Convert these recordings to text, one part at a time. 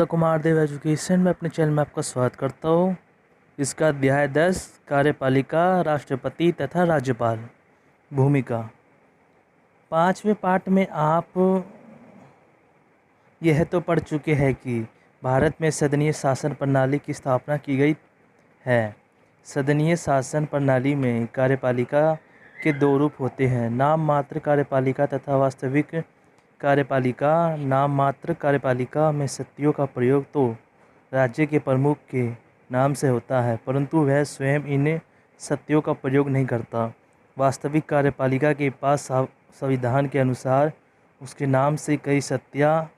कुमार देव education में अपने channel में आपका स्वागत करता हूँ। इसका अध्याय 10 कार्यपालिका, राष्ट्रपति तथा राज्यपाल भूमिका। 5वें पाठ में आप यह तो पढ़ चुके हैं कि भारत में सदनीय शासन प्रणाली की स्थापना की गई है। सदनीय शासन प्रणाली में कार्यपालिका के दो रूप होते हैं, नाम मात्र कार्यपालिका तथा वास्तविक कार्यपालिका। नाम मात्र कार्यपालिका में शक्तियों का प्रयोग तो राज्य के प्रमुख के नाम से होता है, परंतु वह स्वयं इन शक्तियों का प्रयोग नहीं करता। वास्तविक कार्यपालिका के पास संविधान के अनुसार उसके नाम से कई शक्तियाँ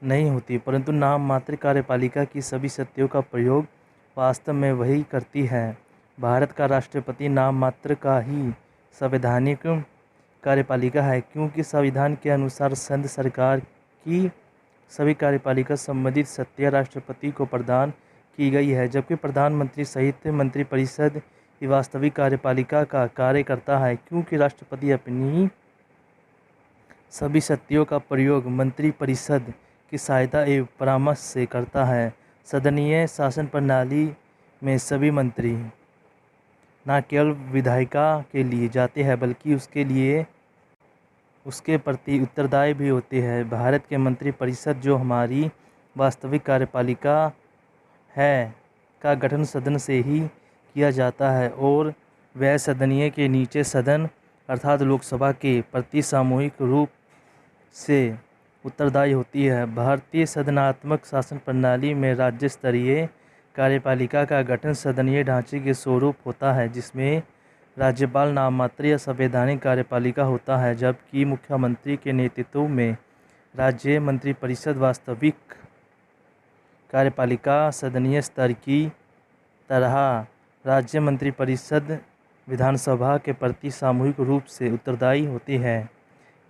नहीं होती, परंतु नाम मात्र कार्यपालिका की सभी शक्तियों का प्रयोग वास्तव में वही करती है। भारत का राष्ट्रपति नाम मात्र का ही संवैधानिक कार्यपालिका है, क्योंकि संविधान के अनुसार संघ सरकार की सभी कार्यपालिका संबंधित शक्तियाँ राष्ट्रपति को प्रदान की गई है, जबकि प्रधानमंत्री सहित मंत्रिपरिषद की वास्तविक कार्यपालिका का कार्य करता है, क्योंकि राष्ट्रपति अपनी सभी शक्तियों का प्रयोग मंत्रिपरिषद की सहायता एवं परामर्श से करता है। सदनीय शासन प्रणाली में सभी मंत्री न केवल विधायिका के लिए जाते हैं, बल्कि उसके प्रति उत्तरदायी भी होते हैं। भारत के मंत्रिपरिषद, जो हमारी वास्तविक कार्यपालिका है, का गठन सदन से ही किया जाता है और वह सदनीय के नीचे सदन अर्थात लोकसभा के प्रति सामूहिक रूप से उत्तरदायी होती है। भारतीय संघात्मक शासन प्रणाली में राज्य स्तरीय कार्यपालिका का गठन सदनीय ढांचे के स्वरूप होता है, जिसमें राज्यपाल नाम मात्र या संवैधानिक कार्यपालिका होता है, जबकि मुख्यमंत्री के नेतृत्व में राज्य मंत्रिपरिषद वास्तविक कार्यपालिका सदनीय स्तर की तरह राज्य मंत्रिपरिषद विधानसभा के प्रति सामूहिक रूप से उत्तरदायी होती है।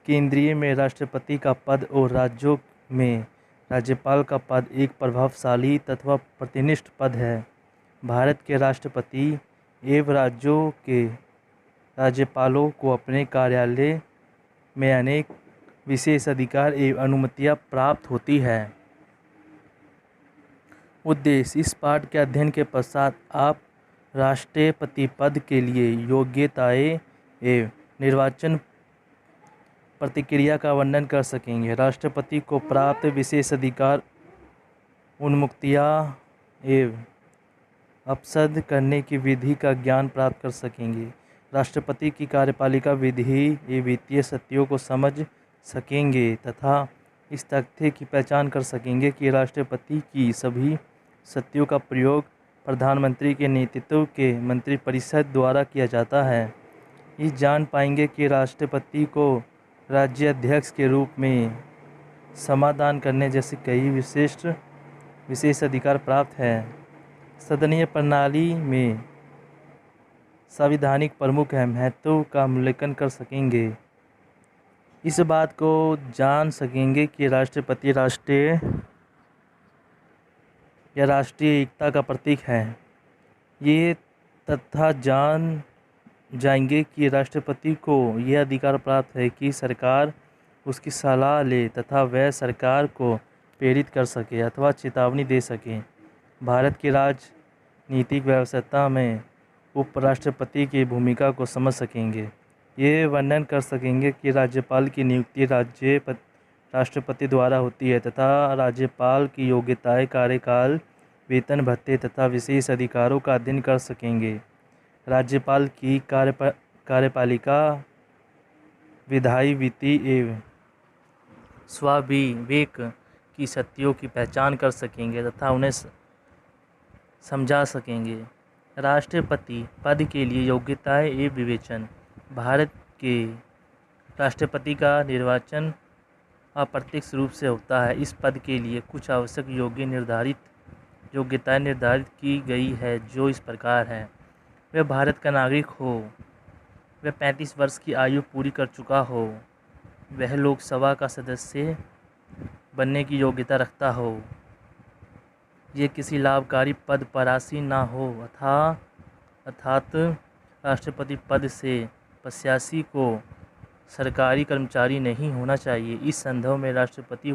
केंद्रीय में राष्ट्रपति का पद और राज्यों में राज्यपाल का पद एक प्रभावशाली तथा प्रतिनिष्ठ पद है। भारत के राष्ट्रपति एवं राज्यों के राज्यपालों को अपने कार्यालय में अनेक विशेष अधिकार एवं अनुमतियां प्राप्त होती है। उद्देश्य: इस पाठ के अध्ययन के पश्चात आप राष्ट्रपति पद के लिए योग्यताएं एवं निर्वाचन प्रक्रिया का वर्णन कर सकेंगे। राष्ट्रपति को प्राप्त विशेष अधिकार, उन्मुक्तियां एवं अपसद करने की विधि का ज्ञान प्राप्त कर सकेंगे। राष्ट्रपति की कार्यपालिका विधि एवं वित्तीय शक्तियों को समझ सकेंगे तथा इस तथ्य की पहचान कर सकेंगे कि राष्ट्रपति की सभी शक्तियों का प्रयोग प्रधानमंत्री के नेतृत्व के मंत्रिपरिषद द्वारा किया जाता है। इस जान पाएंगे कि राष्ट्रपति को राज्याध्यक्ष के रूप में समाधान करने जैसे कई विशेष अधिकार प्राप्त हैं। सदनीय प्रणाली में संवैधानिक प्रमुख महत्व का मूल्यांकन कर सकेंगे। इस बात को जान सकेंगे कि राष्ट्रपति राष्ट्रीय एकता का प्रतीक है। ये तथा जान जाएंगे कि राष्ट्रपति को यह अधिकार प्राप्त है कि सरकार उसकी सलाह ले तथा वह सरकार को प्रेरित कर सके अथवा चेतावनी दे सके। भारत की राजनीतिक व्यवस्था में उपराष्ट्रपति की भूमिका को समझ सकेंगे। ये वर्णन कर सकेंगे कि राज्यपाल की नियुक्ति राष्ट्रपति द्वारा होती है तथा राज्यपाल की योग्यताएं, कार्यकाल, वेतन, भत्ते तथा विशेष अधिकारों का अध्ययन कर सकेंगे। राज्यपाल की कार्यपालिका विधायी, वित्तीय एवं स्वाभाविक की शक्तियों की पहचान कर सकेंगे तथा उन्हें समझा सकेंगे। राष्ट्रपति पद के लिए योग्यताएं एवं विवेचन: भारत के राष्ट्रपति का निर्वाचन अप्रत्यक्ष रूप से होता है। इस पद के लिए कुछ आवश्यक योग्यताएं निर्धारित की गई है, जो इस प्रकार है: वह भारत का नागरिक हो, वह 35 वर्ष की आयु पूरी कर चुका हो, वह लोकसभा का सदस्य बनने की योग्यता रखता हो, ये किसी लाभकारी पद पर आसीन ना हो अर्थात राष्ट्रपति पद से प्रत्याशी को सरकारी कर्मचारी नहीं होना चाहिए। इस संदर्भ में राष्ट्रपति,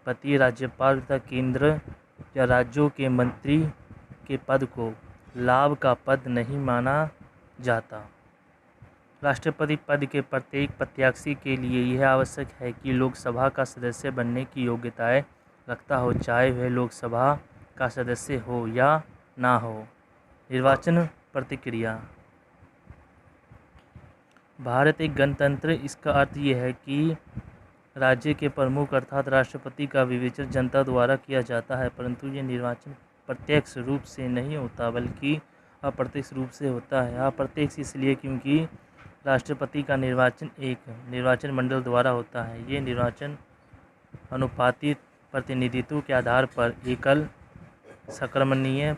राष्ट्रपति राज्यपाल तथा केंद्र या राज्यों के मंत्री के पद को लाभ का पद नहीं माना जाता। राष्ट्रपति पद के प्रत्येक प्रत्याशी के लिए यह आवश्यक है कि लोकसभा का सदस्य बनने की योग्यताएं रखता हो, चाहे वह लोकसभा का सदस्य हो या ना हो। निर्वाचन प्रक्रिया। भारत एक गणतंत्र। इसका अर्थ यह है कि राज्य के प्रमुख अर्थात राष्ट्रपति का विवेचन जनता द्वारा किया जाता है, परंतु ये निर्वाचन प्रत्यक्ष रूप से नहीं होता बल्कि अप्रत्यक्ष रूप से होता है। अप्रत्यक्ष इसलिए क्योंकि राष्ट्रपति का निर्वाचन एक निर्वाचन मंडल द्वारा होता है। ये निर्वाचन अनुपातिक प्रतिनिधित्व के आधार पर एकल संक्रमणीय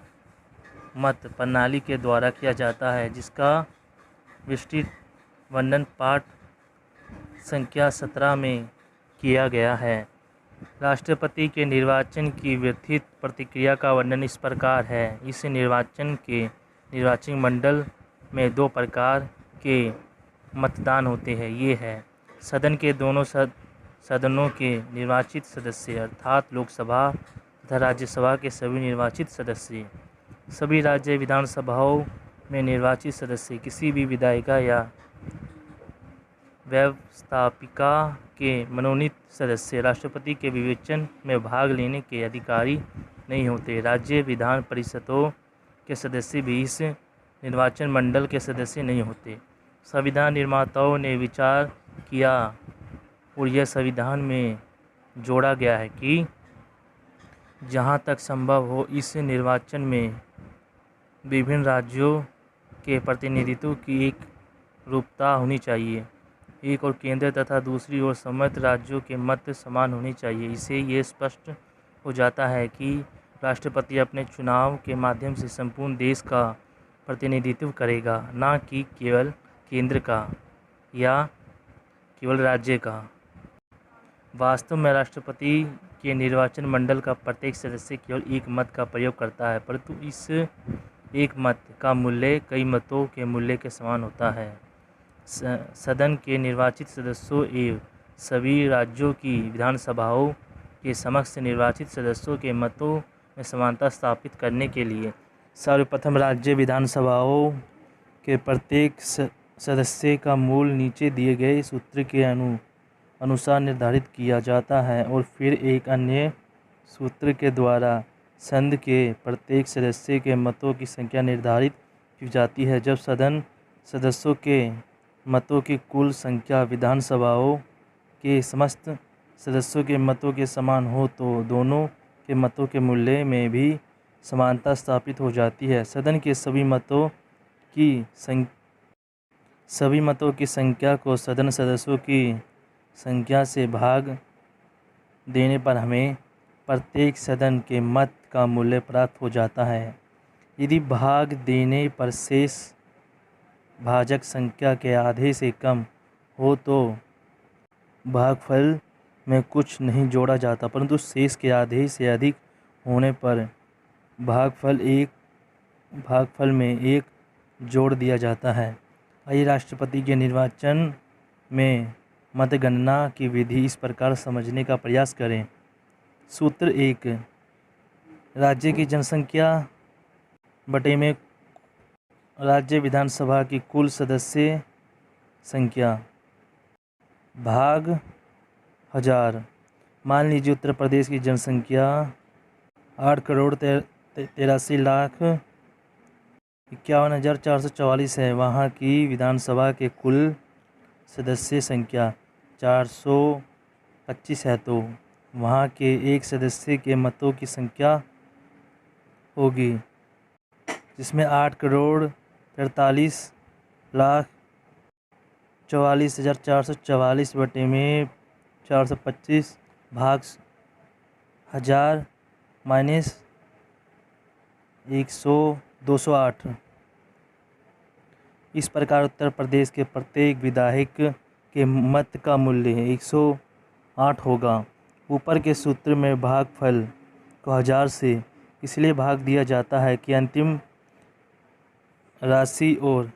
मत प्रणाली के द्वारा किया जाता है, जिसका विस्तृत वर्णन पाठ संख्या 17 में किया गया है। राष्ट्रपति के निर्वाचन की विस्तृत प्रक्रिया का वर्णन इस प्रकार है। इस निर्वाचन के निर्वाचन मंडल में 2 प्रकार के मतदान होते हैं। ये है सदन के दोनों सदनों के निर्वाचित सदस्य अर्थात लोकसभा तथा राज्यसभा के सभी निर्वाचित सदस्य। सभी राज्य विधानसभाओं में निर्वाचित सदस्य किसी भी विधायिका या व्यवस्थापिका के मनोनीत सदस्य राष्ट्रपति के विवेचन में भाग लेने के अधिकारी नहीं होते। राज्य विधान परिषदों के सदस्य भी इस निर्वाचन मंडल के सदस्य नहीं होते। संविधान निर्माताओं ने विचार किया और यह संविधान में जोड़ा गया है कि जहाँ तक संभव हो इस निर्वाचन में विभिन्न राज्यों के प्रतिनिधित्व की एक रूपता होनी चाहिए। एक और केंद्र तथा दूसरी ओर समस्त राज्यों के मत समान होने चाहिए। इससे ये स्पष्ट हो जाता है कि राष्ट्रपति अपने चुनाव के माध्यम से संपूर्ण देश का प्रतिनिधित्व करेगा, न कि केवल केंद्र का या केवल राज्य का। वास्तव में राष्ट्रपति के निर्वाचन मंडल का प्रत्येक सदस्य केवल एक मत का प्रयोग करता है, परंतु इस एक मत का मूल्य कई मतों के मूल्य के समान होता है। सदन के निर्वाचित सदस्यों एवं सभी राज्यों की विधानसभाओं के समक्ष निर्वाचित सदस्यों के मतों में समानता स्थापित करने के लिए सर्वप्रथम राज्य विधानसभाओं के प्रत्येक सदस्य का मूल नीचे दिए गए सूत्र के अनुसार निर्धारित किया जाता है और फिर एक अन्य सूत्र के द्वारा संघ के प्रत्येक सदस्य के मतों की संख्या निर्धारित की जाती है। जब सदन सदस्यों के मतों की कुल संख्या विधानसभाओं के समस्त सदस्यों के मतों के समान हो तो दोनों के मतों के मूल्य में भी समानता स्थापित हो जाती है। सदन के सभी मतों की संख्या को सदन सदस्यों की संख्या से भाग देने पर हमें प्रत्येक सदन के मत का मूल्य प्राप्त हो जाता है। यदि भाग देने पर शेष भाजक संख्या के आधे से कम हो तो भागफल में कुछ नहीं जोड़ा जाता, परंतु शेष के आधे से अधिक होने पर भागफल में एक जोड़ दिया जाता है। आइए राष्ट्रपति के निर्वाचन में मतगणना की विधि इस प्रकार समझने का प्रयास करें। सूत्र 1 राज्य की जनसंख्या बटे में राज्य विधानसभा की कुल सदस्य संख्या भाग 1000। मान लीजिए उत्तर प्रदेश की जनसंख्या 8,83,51,444 है। वहाँ की विधानसभा के कुल सदस्य संख्या 425 है, तो वहाँ के एक सदस्य के मतों की संख्या होगी, जिसमें 8,43,44,444 बटे में 425 भाग 1000 माइनस 208। इस प्रकार उत्तर प्रदेश के प्रत्येक विधायक के मत का मूल्य 108 होगा। ऊपर के सूत्र में भागफल को 1000 से इसलिए भाग दिया जाता है कि अंतिम राशि और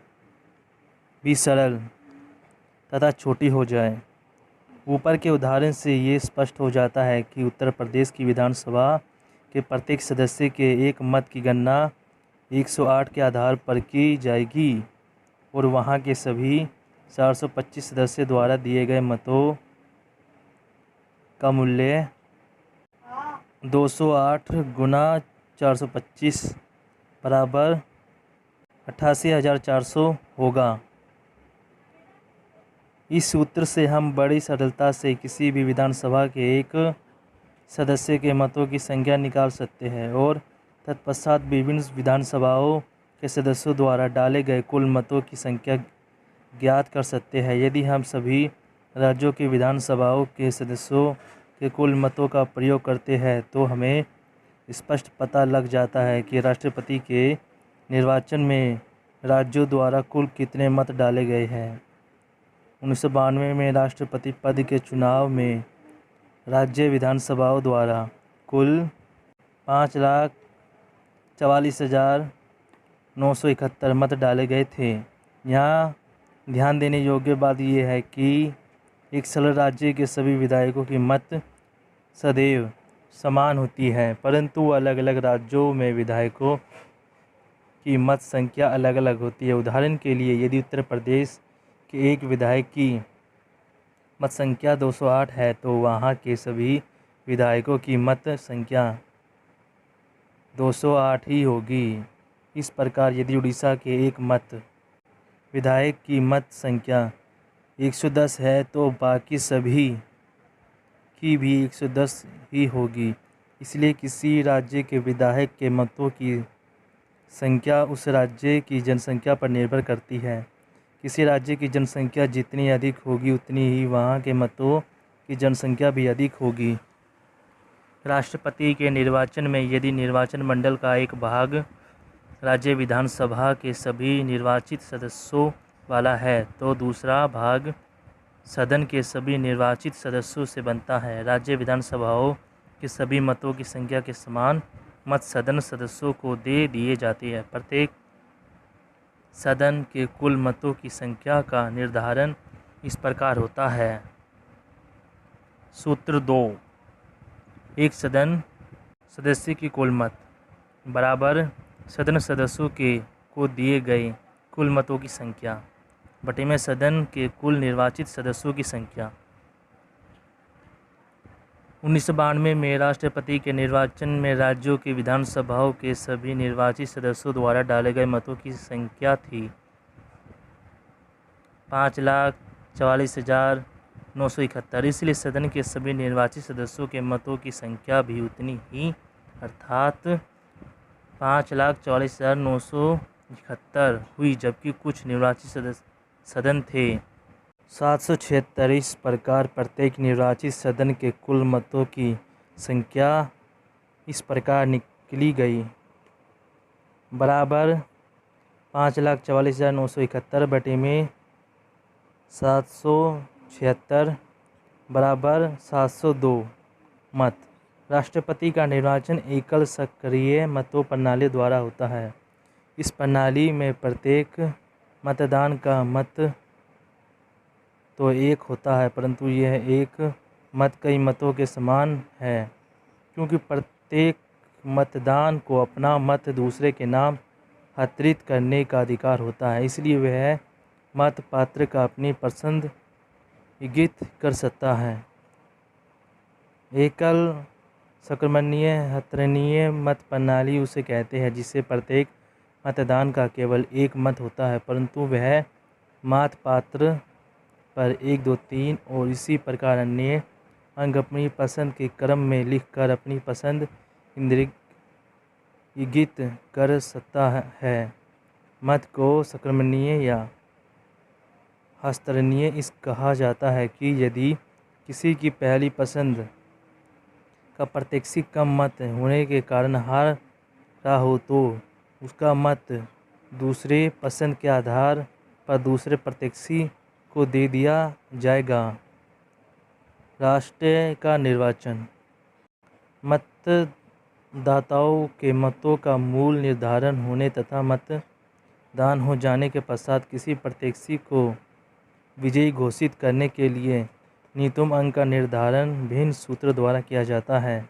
भी सरल तथा छोटी हो जाए। ऊपर के उदाहरण से ये स्पष्ट हो जाता है कि उत्तर प्रदेश की विधानसभा के प्रत्येक सदस्य के एक मत की गणना 108 के आधार पर की जाएगी और वहाँ के सभी 425 सदस्य द्वारा दिए गए मतों का मूल्य 208 गुना 425 बराबर 88,400 होगा। इस सूत्र से हम बड़ी सरलता से किसी भी विधानसभा के एक सदस्य के मतों की संख्या निकाल सकते हैं और तत्पश्चात विभिन्न विधानसभाओं के सदस्यों द्वारा डाले गए कुल मतों की संख्या ज्ञात कर सकते हैं। यदि हम सभी राज्यों की विधानसभाओं के सदस्यों के कुल मतों का प्रयोग करते हैं तो हमें स्पष्ट पता लग जाता है कि राष्ट्रपति के निर्वाचन में राज्यों द्वारा कुल कितने मत डाले गए हैं। 1992 में राष्ट्रपति पद के चुनाव में राज्य विधानसभाओं द्वारा कुल 5,44,971 मत डाले गए थे। यहाँ ध्यान देने योग्य बात यह है कि एक सरल राज्य के सभी विधायकों की मत सदैव समान होती है, परंतु अलग अलग राज्यों में विधायकों की मत संख्या अलग अलग होती है। उदाहरण के लिए, यदि उत्तर प्रदेश के एक विधायक की मत संख्या 208 है तो वहाँ के सभी विधायकों की मत संख्या 208 ही होगी। इस प्रकार यदि उड़ीसा के एक विधायक की मत संख्या 110 है तो बाकी सभी की भी 110 ही होगी। इसलिए किसी राज्य के विधायक के मतों की संख्या उस राज्य की जनसंख्या पर निर्भर करती है। किसी राज्य की जनसंख्या जितनी अधिक होगी उतनी ही वहाँ के मतों की जनसंख्या भी अधिक होगी। राष्ट्रपति के निर्वाचन में यदि निर्वाचन मंडल का एक भाग राज्य विधानसभा के सभी निर्वाचित सदस्यों वाला है तो दूसरा भाग सदन के सभी निर्वाचित सदस्यों से बनता है। राज्य विधानसभाओं के सभी मतों की संख्या के समान मत सदन सदस्यों को दे दिए जाते हैं। प्रत्येक सदन के कुल मतों की संख्या का निर्धारण इस प्रकार होता है। सूत्र 2, एक सदन सदस्य की कुल मत बराबर सदन सदस्यों के को दिए गए कुल मतों की संख्या बटे में सदन के कुल निर्वाचित सदस्यों की संख्या। 1992 में राष्ट्रपति के निर्वाचन में राज्यों की विधानसभाओं के सभी निर्वाचित सदस्यों द्वारा डाले गए मतों की संख्या थी 5,44,971। इसलिए सदन के सभी निर्वाचित सदस्यों के मतों की संख्या भी उतनी ही अर्थात 5,44,971 हुई, जबकि कुछ निर्वाचित सदन थे 776। इस प्रकार प्रत्येक निर्वाचित सदन के कुल मतों की संख्या इस प्रकार निकली गई बराबर 5,44,971 बटे में 776 बराबर 702 मत। राष्ट्रपति का निर्वाचन एकल सक्रिय मतों प्रणाली द्वारा होता है। इस प्रणाली में प्रत्येक मतदान का मत तो एक होता है, परंतु यह एक मत कई मतों के समान है, क्योंकि प्रत्येक मतदान को अपना मत दूसरे के नाम हस्तांतरित करने का अधिकार होता है। इसलिए वह मत पात्र का अपनी पसंद इंगित कर सकता है। एकल सक्रिय हस्तांतरणीय मत प्रणाली उसे कहते हैं जिसे प्रत्येक मतदान का केवल एक मत होता है, परंतु वह मत पात्र पर 1, 2, 3 और इसी प्रकार अन्य अंक अपनी पसंद के क्रम में लिखकर अपनी पसंद इंगित कर सकता है। मत को सक्रिय या हस्तांतरणीय इस कहा जाता है कि यदि किसी की पहली पसंद का प्रत्याशी कम मत होने के कारण हार रहा हो तो उसका मत दूसरे पसंद के आधार पर दूसरे प्रत्याशी को दे दिया जाएगा। राष्ट्र का निर्वाचन मतदाताओं के मतों का मूल निर्धारण होने तथा मतदान हो जाने के पश्चात किसी प्रत्याशी को विजयी घोषित करने के लिए न्यूनतम अंक का निर्धारण भिन्न सूत्र द्वारा किया जाता है।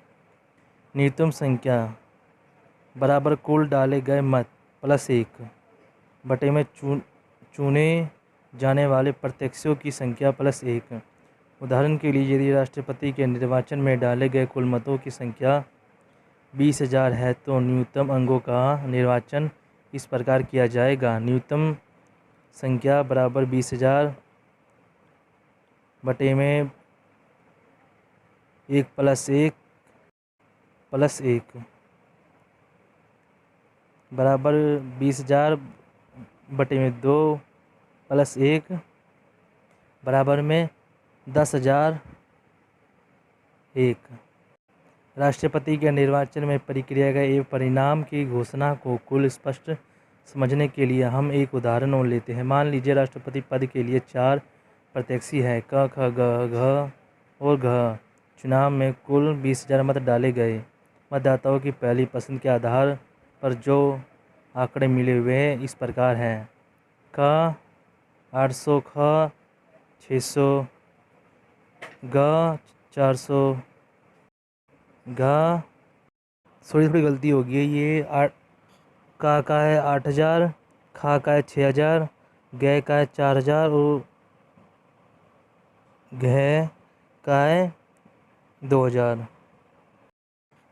न्यूनतम संख्या बराबर कुल डाले गए मत प्लस 1 बटे में चुने जाने वाले प्रत्याशियों की संख्या प्लस 1। उदाहरण के लिए यदि राष्ट्रपति के निर्वाचन में डाले गए कुल मतों की संख्या 20,000 है तो न्यूनतम अंकों का निर्वाचन इस प्रकार किया जाएगा। न्यूनतम संख्या बराबर 20,000 बटे में 1 प्लस 1 बराबर 20,000 बटे में 2 प्लस 1 बराबर में 10,001। राष्ट्रपति के निर्वाचन में प्रक्रिया गए परिणाम की घोषणा को कुल स्पष्ट समझने के लिए हम एक उदाहरण और लेते हैं। मान लीजिए राष्ट्रपति पद के लिए 4 प्रत्याशी हैं, क, ख, ग, घ और घ। चुनाव में कुल 20,000 मत डाले गए। मतदाताओं की पहली पसंद के आधार पर जो आंकड़े मिले वे इस प्रकार हैं। क 800, ख 600, ग 400, घ थोड़ी गलती होगी है, ये का है 8,000, खा का है 6,000, ग का है 4,000 और घ का है 2,000।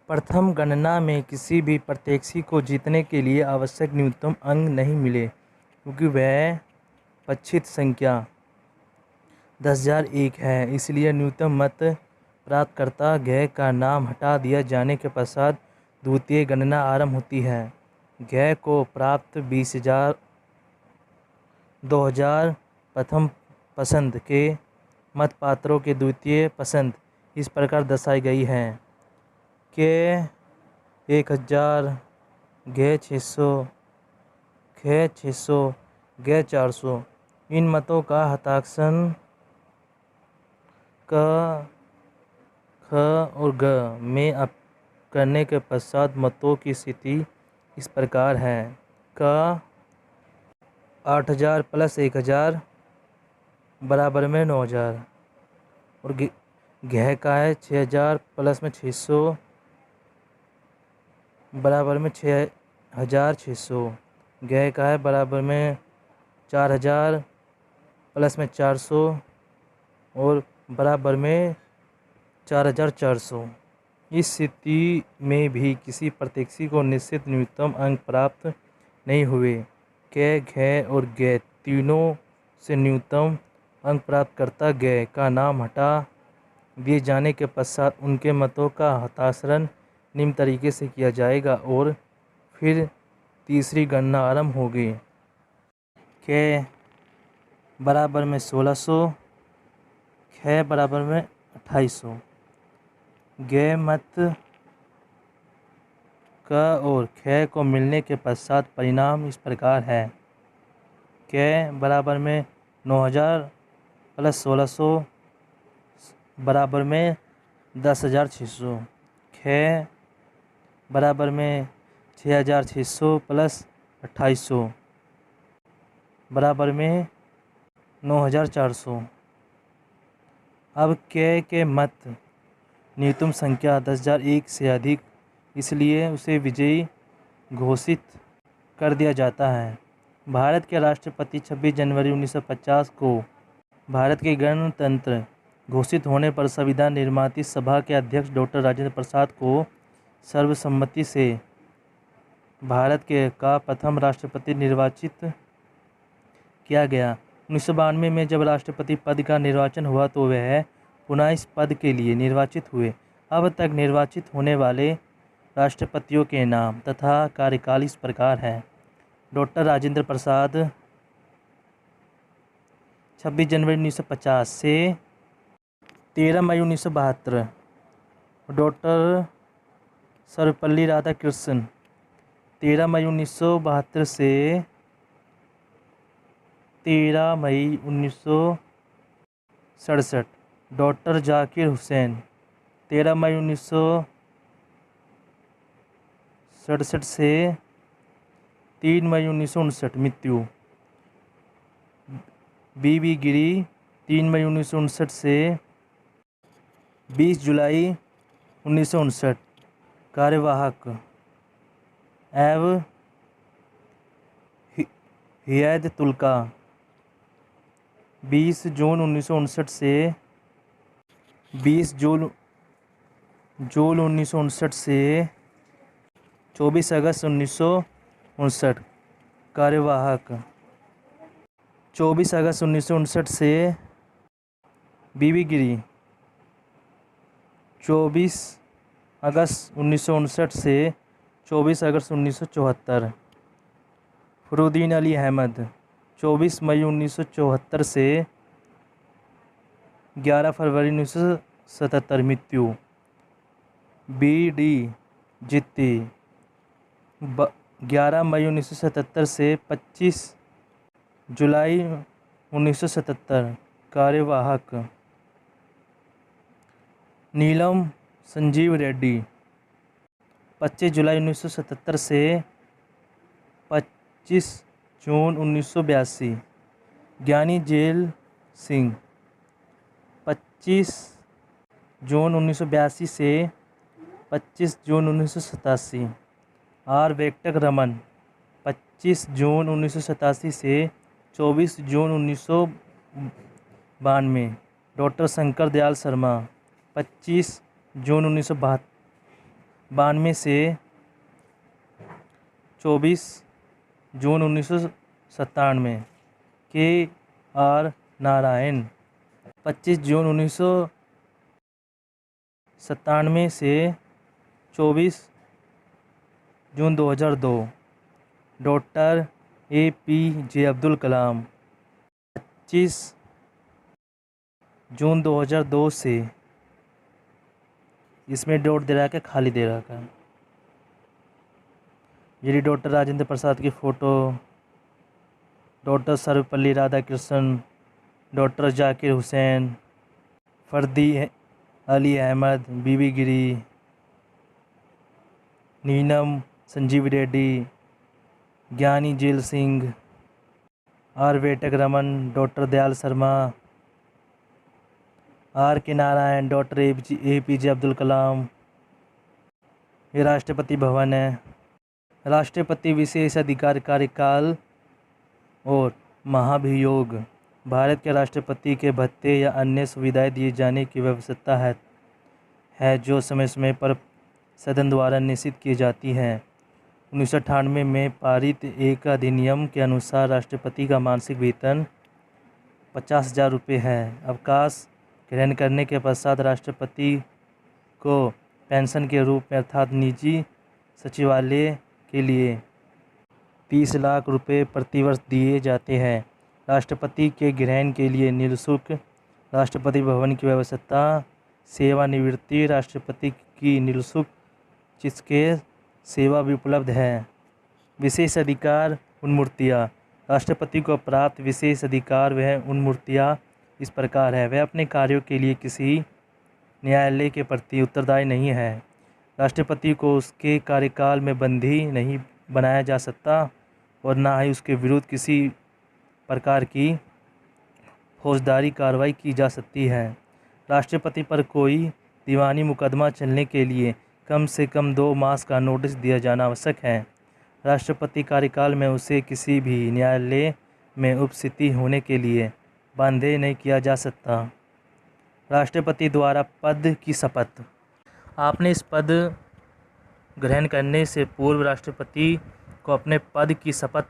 प्रथम गणना में किसी भी प्रत्याशी को जीतने के लिए आवश्यक न्यूनतम अंक नहीं मिले क्योंकि वह पक्षित संख्या 10,001 है। इसलिए न्यूनतम मत प्राप्तकर्ता घ का नाम हटा दिया जाने के पश्चात द्वितीय गणना आरंभ होती है। घ को प्राप्त 20,000 2,000 प्रथम पसंद के मतपात्रों के द्वितीय पसंद इस प्रकार दर्शाई गई है के 1,000, घ 600, ख 600, घ 400। इन मतों का हस्ताक्षर क, ख और ग में करने के पश्चात मतों की स्थिति इस प्रकार है। क 8,000 प्लस 1,000 बराबर में 9,000 और घ का है 6,000 प्लस में 600 बराबर में 6,600। घ का है बराबर में 4,000 प्लस में 400 और बराबर में 4,400। इस स्थिति में भी किसी प्रत्याशी को निश्चित न्यूनतम अंक प्राप्त नहीं हुए। क, घ और ग तीनों से न्यूनतम अंक प्राप्तकर्ता ग का नाम हटा दिए जाने के पश्चात उनके मतों का हस्ताक्षर निम्न तरीके से किया जाएगा और फिर तीसरी गणना आरंभ होगी। क बराबर में 1,600, ख बराबर में 2,800। ग मत क और ख को मिलने के पश्चात परिणाम इस प्रकार है। क बराबर में 9,000 प्लस 1,600 बराबर में 10,600। ख बराबर में 6,600 प्लस 2,800 बराबर में 9,400। अब क के मत न्यूनतम संख्या 10,001 से अधिक, इसलिए उसे विजयी घोषित कर दिया जाता है। भारत के राष्ट्रपति 26 जनवरी 1950 को भारत के गणतंत्र घोषित होने पर संविधान निर्माती सभा के अध्यक्ष डॉक्टर राजेंद्र प्रसाद को सर्वसम्मति से भारत के का प्रथम राष्ट्रपति निर्वाचित किया गया। 1992 में जब राष्ट्रपति पद का निर्वाचन हुआ तो वह पुनः इस पद के लिए निर्वाचित हुए। अब तक निर्वाचित होने वाले राष्ट्रपतियों के नाम तथा कार्यकाल इस प्रकार है। डॉक्टर राजेंद्र प्रसाद 26 जनवरी 1950 से 13 मई 1972। डॉक्टर सर्वपल्ली राधाकृष्णन 13 मई 1972 से 13 मई 1967। डॉक्टर जाकिर हुसैन 13 मई 1967 से 3 मई 1959। मृत्यु बी गिरी 3 मई 1959 से 20 जुलाई 1959 कार्यवाहक एव हियत तुल्का 20 जून 1959 से 20 जून 1959 से 24 अगस्त 1959 कार्यवाहक 24 अगस्त 1959 से बीबी गिरी 24 अगस्त 1959 से 24 अगस्त 1974 फरुद्दीन अली अहमद 24 मई 1974 से 11 फरवरी 1977 मृत्यु बी.डी. जित्ती 11 मई 1977 से 25 जुलाई 1977 कार्यवाहक नीलम संजीव रेड्डी 25 जुलाई 1977 से 25 जून 1982 ज्ञानी जेल सिंह 25 जून 1982 से 25 जून 1987 आर वेंकट रमन 25 जून 1987 से 24 जून 1992 डॉक्टर शंकर दयाल शर्मा 25 जून 1992 से 24 जून 1997 के आर नारायण 25 जून 1997 से 24 जून 2002 डॉक्टर ए.पी.जे. अब्दुल कलाम 25 जून 2002 से इसमें डॉट दे रखा है, खाली दे रखा है। ये डॉक्टर राजेंद्र प्रसाद की photo, doctor Sarvepalli Radhakrishnan, doctor Zakir Hussain, फर्दी Ali Ahmed, V V Giri, Neelam Sanjiva Reddy, Giani Zail Singh, R Venkataraman, doctor Dayal Sharma, R K Narayan, doctor A P J. Abdul Kalam. ये राष्ट्रपति भवन है। राष्ट्रपति विशेष अधिकार कार्यकाल और महाभियोग भारत के राष्ट्रपति के भत्ते या अन्य सुविधाएं दिए जाने की व्यवस्था है जो समय समय पर सदन द्वारा निश्चित की जाती हैं। 1998 में पारित एक अधिनियम के अनुसार राष्ट्रपति का मासिक वेतन 50,000 रुपये है। अवकाश ग्रहण करने के पश्चात राष्ट्रपति को पेंशन के रूप में अर्थात निजी सचिवालय के लिए 30 लाख रुपये प्रतिवर्ष दिए जाते हैं। राष्ट्रपति के ग्रहण के लिए निःशुल्क राष्ट्रपति भवन की व्यवस्था, सेवानिवृत्ति राष्ट्रपति की निःशुल्क चिकित्सकीय सेवा भी उपलब्ध है। विशेष अधिकार उन्मूर्तियाँ राष्ट्रपति को प्राप्त विशेष अधिकार वह उन्मूर्तियाँ इस प्रकार है। वह अपने कार्यों के लिए किसी न्यायालय के प्रति उत्तरदायी नहीं है। राष्ट्रपति को उसके कार्यकाल में बंदी नहीं बनाया जा सकता और ना ही उसके विरुद्ध किसी प्रकार की फौजदारी कार्रवाई की जा सकती है। राष्ट्रपति पर कोई दीवानी मुकदमा चलने के लिए कम से कम 2 मास का नोटिस दिया जाना आवश्यक है। राष्ट्रपति कार्यकाल में उसे किसी भी न्यायालय में उपस्थिति होने के लिए बाध्य नहीं किया जा सकता। राष्ट्रपति द्वारा पद की शपथ। आपने इस पद ग्रहण करने से पूर्व राष्ट्रपति को अपने पद की शपथ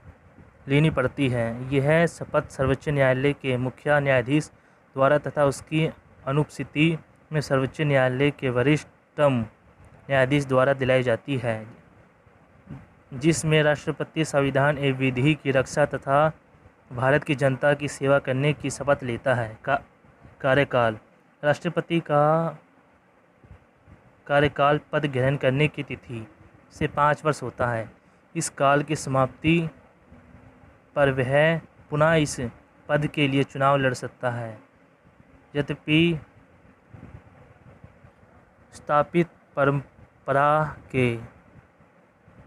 लेनी पड़ती है। यह शपथ सर्वोच्च न्यायालय के मुख्य न्यायाधीश द्वारा तथा उसकी अनुपस्थिति में सर्वोच्च न्यायालय के वरिष्ठतम न्यायाधीश द्वारा दिलाई जाती है, जिसमें राष्ट्रपति संविधान एवं विधि की रक्षा तथा भारत की जनता की सेवा करने की शपथ लेता है। कार्यकाल। राष्ट्रपति का कार्यकाल पद ग्रहण करने की तिथि से 5 वर्ष होता है। इस काल की समाप्ति पर वह पुनः इस पद के लिए चुनाव लड़ सकता है। यद्यपि स्थापित परंपरा के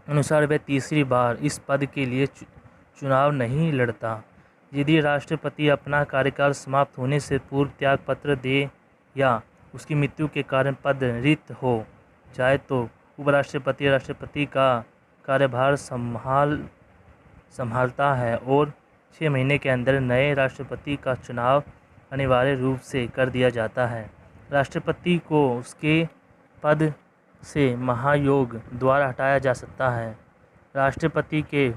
अनुसार वह तीसरी बार इस पद के लिए चुनाव नहीं लड़ता। यदि राष्ट्रपति अपना कार्यकाल समाप्त होने से पूर्व त्याग पत्र दे या उसकी मृत्यु के कारण पद रिक्त हो जाए तो उपराष्ट्रपति राष्ट्रपति का कार्यभार संभालता है और 6 महीने के अंदर नए राष्ट्रपति का चुनाव अनिवार्य रूप से कर दिया जाता है। राष्ट्रपति को उसके पद से महायोग द्वारा हटाया जा सकता है। राष्ट्रपति के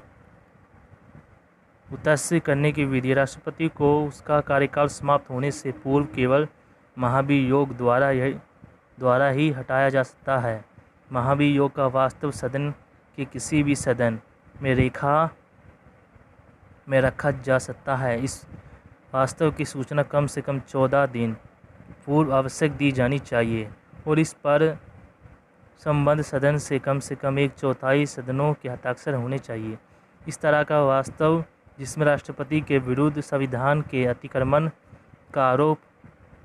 उत्सर्ग करने की विधि। राष्ट्रपति को उसका कार्यकाल समाप्त होने से पूर्व केवल महाभियोग द्वारा ही हटाया जा सकता है। महाभियोग का वास्तव सदन के किसी भी सदन में रखा जा सकता है। इस वास्तव की सूचना कम से कम 14 दिन पूर्व आवश्यक दी जानी चाहिए और इस पर संबद्ध सदन से कम 1/4 सदनों के हस्ताक्षर होने चाहिए। इस तरह का वास्तव जिसमें राष्ट्रपति के विरुद्ध संविधान के अतिक्रमण का आरोप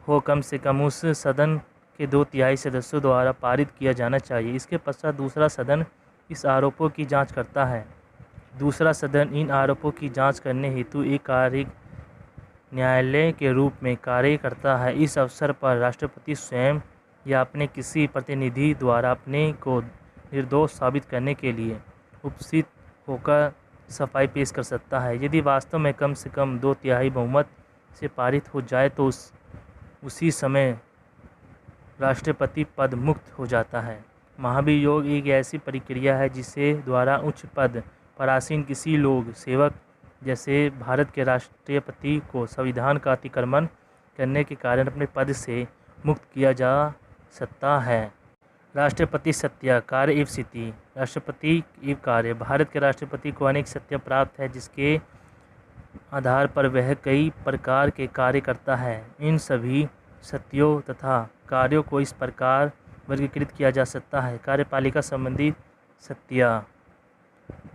हो कम से कम उस सदन के 2/3 सदस्यों द्वारा पारित किया जाना चाहिए। इसके पश्चात दूसरा सदन इस आरोपों की जांच करता है। दूसरा सदन इन आरोपों की जांच करने हेतु एक कार्यिक न्यायालय के रूप में कार्य करता है। इस अवसर पर राष्ट्रपति स्वयं या अपने किसी प्रतिनिधि द्वारा अपने को निर्दोष साबित करने के लिए उपस्थित होकर सफाई पेश कर सकता है। यदि वास्तव में कम से कम 2/3 बहुमत से पारित हो जाए तो उसी समय राष्ट्रपति पद मुक्त हो जाता है। महाभियोग एक ऐसी प्रक्रिया है जिसे द्वारा उच्च पद पर आसीन किसी लोक सेवक जैसे भारत के राष्ट्रपति को संविधान का अतिक्रमण करने के कारण अपने पद से मुक्त किया जा सकता है। राष्ट्रपति सत्ता कार्य एवं स्थिति। राष्ट्रपति एवं कार्य। भारत के राष्ट्रपति को अनेक सत्ता प्राप्त है जिसके आधार पर वह कई प्रकार के कार्य करता है। इन सभी सत्ताओं तथा कार्यों को इस प्रकार वर्गीकृत किया जा सकता है। कार्यपालिका संबंधी सत्ता।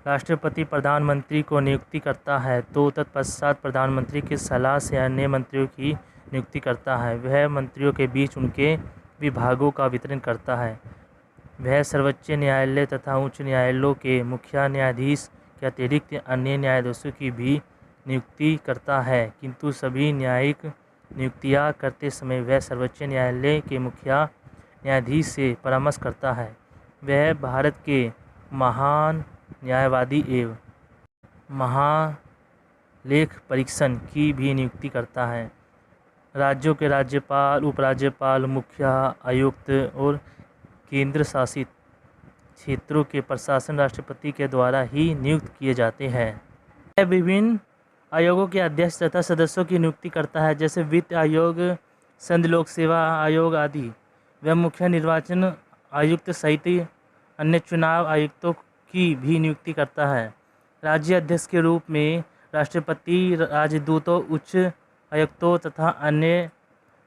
राष्ट्रपति प्रधानमंत्री को नियुक्ति करता है तो तत्पश्चात प्रधानमंत्री की सलाह से अन्य मंत्रियों की नियुक्ति करता है। वह मंत्रियों के बीच उनके विभागों का वितरण करता है। वह सर्वोच्च न्यायालय तथा उच्च न्यायालयों के मुख्य न्यायाधीश के अतिरिक्त अन्य न्यायाधीशों की भी नियुक्ति करता है, किंतु सभी न्यायिक नियुक्तियां करते समय वह सर्वोच्च न्यायालय के मुख्य न्यायाधीश से परामर्श करता है। वह भारत के महान न्यायवादी एवं महालेख परीक्षण की भी नियुक्ति करता है। राज्यों के राज्यपाल, उपराज्यपाल, मुख्य आयुक्त और केंद्र शासित क्षेत्रों के प्रशासन राष्ट्रपति के द्वारा ही नियुक्त किए जाते हैं। वह विभिन्न आयोगों के अध्यक्ष तथा सदस्यों की नियुक्ति करता है, जैसे वित्त आयोग, संघ लोक सेवा आयोग आदि। वह मुख्य निर्वाचन आयुक्त सहित अन्य चुनाव आयुक्तों की भी नियुक्ति करता है। राज्य अध्यक्ष के रूप में राष्ट्रपति राजदूतों, उच्च आयुक्तों तथा अन्य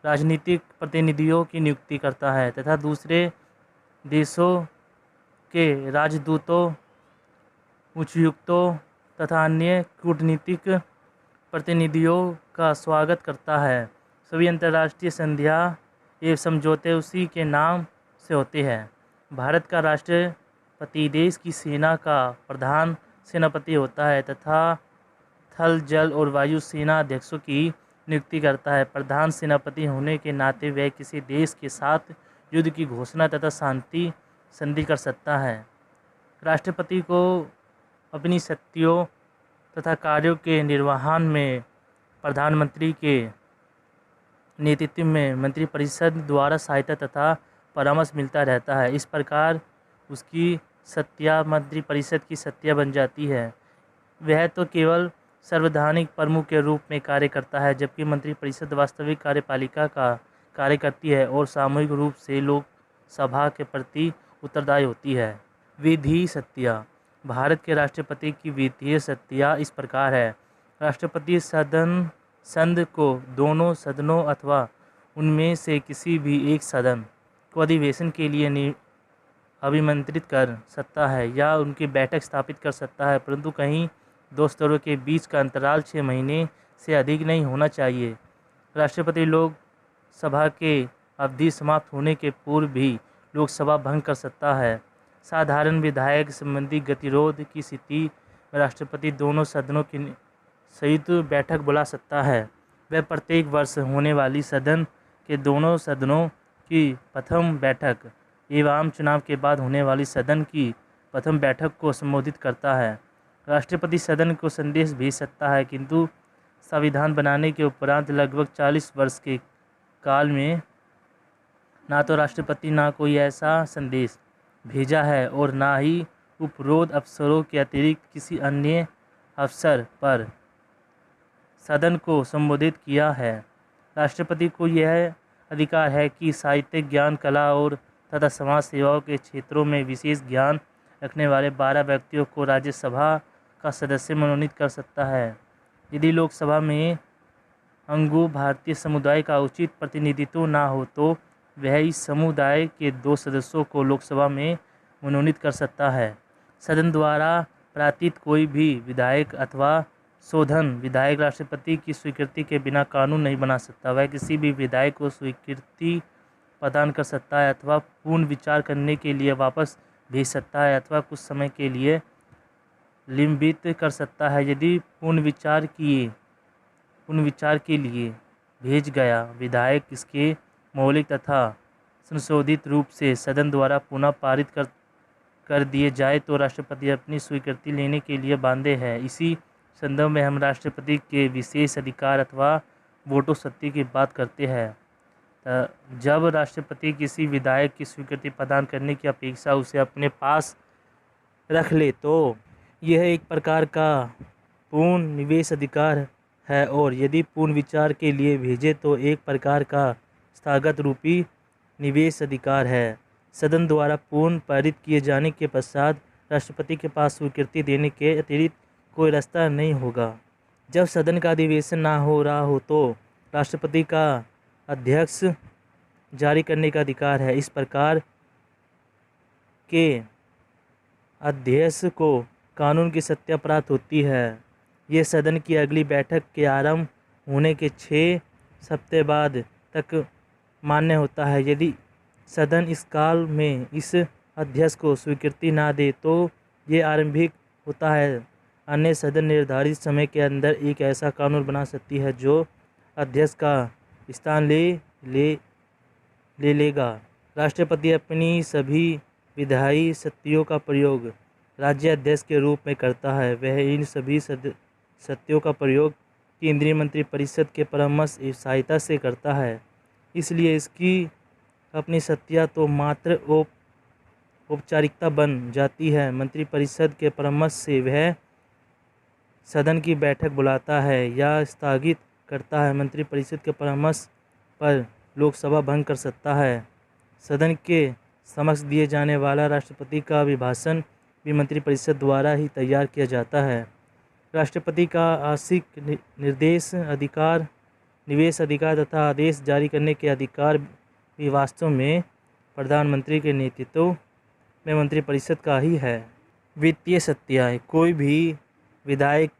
राजनीतिक प्रतिनिधियों की नियुक्ति करता है तथा दूसरे देशों के राजदूतों, उच्चायुक्तों तथा अन्य कूटनीतिक प्रतिनिधियों का स्वागत करता है। सभी अंतर्राष्ट्रीय संधियां एवं समझौते उसी के नाम से होते हैं। भारत का राष्ट्रपति देश की सेना का प्रधान सेनापति होता है तथा थल, जल और वायु सेना अध्यक्षों की नियुक्ति करता है। प्रधान सेनापति होने के नाते वह किसी देश के साथ युद्ध की घोषणा तथा शांति संधि कर सकता है। राष्ट्रपति को अपनी शक्तियों तथा कार्यों के निर्वहन में प्रधानमंत्री के नेतृत्व में मंत्रिपरिषद द्वारा सहायता तथा परामर्श मिलता रहता है। इस प्रकार उसकी सत्ता मंत्रिपरिषद की सत्ता बन जाती है। वह तो केवल संवैधानिक प्रमुख के रूप में कार्य करता है, जबकि मंत्रिपरिषद वास्तविक कार्यपालिका का कार्य करती है और सामूहिक रूप से लोकसभा के प्रति उत्तरदायी होती है। विधि सत्ता। भारत के राष्ट्रपति की वित्तीय सत्ता इस प्रकार है। राष्ट्रपति संघ को दोनों सदनों अथवा उनमें से किसी भी एक सदन को अधिवेशन के लिए अभिमंत्रित कर सकता है या उनकी बैठक स्थापित कर सकता है, परंतु कहीं दो स्तरों के बीच का अंतराल 6 महीने से अधिक नहीं होना चाहिए। राष्ट्रपति लोकसभा के अवधि समाप्त होने के पूर्व भी लोकसभा भंग कर सकता है। साधारण विधायक संबंधी गतिरोध की स्थिति में राष्ट्रपति दोनों सदनों की संयुक्त बैठक बुला सकता है। वह प्रत्येक वर्ष होने वाली सदन के दोनों सदनों की प्रथम बैठक एवं आम चुनाव के बाद होने वाली सदन की प्रथम बैठक को संबोधित करता है। राष्ट्रपति सदन को संदेश भेज सकता है, किंतु संविधान बनाने के उपरांत लगभग 40 वर्ष के काल में ना तो राष्ट्रपति ना कोई ऐसा संदेश भेजा है और ना ही उपरोक्त अवसरों के अतिरिक्त किसी अन्य अवसर पर सदन को संबोधित किया है। राष्ट्रपति को यह अधिकार है कि साहित्यिक ज्ञान, कला और तथा समाज सेवाओं के क्षेत्रों में विशेष ज्ञान रखने वाले 12 व्यक्तियों को राज्यसभा का सदस्य मनोनीत कर सकता है। यदि लोकसभा में अंगों भारतीय समुदाय का उचित प्रतिनिधित्व न हो तो वह इस समुदाय के 2 सदस्यों को लोकसभा में मनोनीत कर सकता है। सदन द्वारा पारित कोई भी विधेयक अथवा शोधन विधेयक राष्ट्रपति की स्वीकृति के बिना कानून नहीं बना सकता। वह किसी भी विधेयक को स्वीकृति प्रदान कर सकता है अथवा पुनः विचार करने के लिए वापस भेज सकता है अथवा कुछ समय के लिए निलंबित कर सकता है। यदि पुनर्विचार के लिए भेज गया विधेयक इसके मौलिक तथा संशोधित रूप से सदन द्वारा पुनः पारित कर दिए जाए तो राष्ट्रपति अपनी स्वीकृति लेने के लिए बाध्य है। इसी संदर्भ में हम राष्ट्रपति के विशेष अधिकार अथवा वोटो शक्ति की बात करते हैं। जब राष्ट्रपति किसी विधेयक की स्वीकृति प्रदान करने की अपेक्षा उसे अपने पास रख ले तो यह एक प्रकार का पूर्ण निवेश अधिकार है और यदि पूर्ण विचार के लिए भेजे तो एक प्रकार का स्थगत रूपी निवेश अधिकार है। सदन द्वारा पूर्ण पारित किए जाने के पश्चात राष्ट्रपति के पास स्वीकृति देने के अतिरिक्त कोई रास्ता नहीं होगा। जब सदन का अधिवेशन ना हो रहा हो तो राष्ट्रपति का अध्यादेश जारी करने का अधिकार है। इस प्रकार के अध्यादेश को कानून की सत्ता प्राप्त होती है। ये सदन की अगली बैठक के आरंभ होने के 6 सप्ताह बाद तक मान्य होता है। यदि सदन इस काल में इस अध्यादेश को स्वीकृति ना दे तो ये आरंभिक होता है। अन्य सदन निर्धारित समय के अंदर एक ऐसा कानून बना सकती है जो अध्यादेश का स्थान लेगा। राष्ट्रपति अपनी सभी विधायी शक्तियों का प्रयोग राज्याध्यक्ष के रूप में करता है। वह इन सभी शक्तियों का प्रयोग केंद्रीय मंत्रिपरिषद के परामर्श एवं सहायता से करता है। इसलिए इसकी अपनी शक्तियाँ तो मात्र औपचारिकता बन जाती है। मंत्रिपरिषद के परामर्श से वह सदन की बैठक बुलाता है या स्थगित करता है। मंत्रिपरिषद के परामर्श पर लोकसभा भंग कर सकता है। सदन के समक्ष दिए जाने वाला राष्ट्रपति का अभिभाषण भी मंत्रिपरिषद द्वारा ही तैयार किया जाता है। राष्ट्रपति का आंशिक निर्देश अधिकार, निवेश अधिकार तथा आदेश जारी करने के अधिकार भी वास्तव में प्रधानमंत्री के नेतृत्व में मंत्रिपरिषद का ही है। वित्तीय शक्तियाँ, कोई भी विधायक,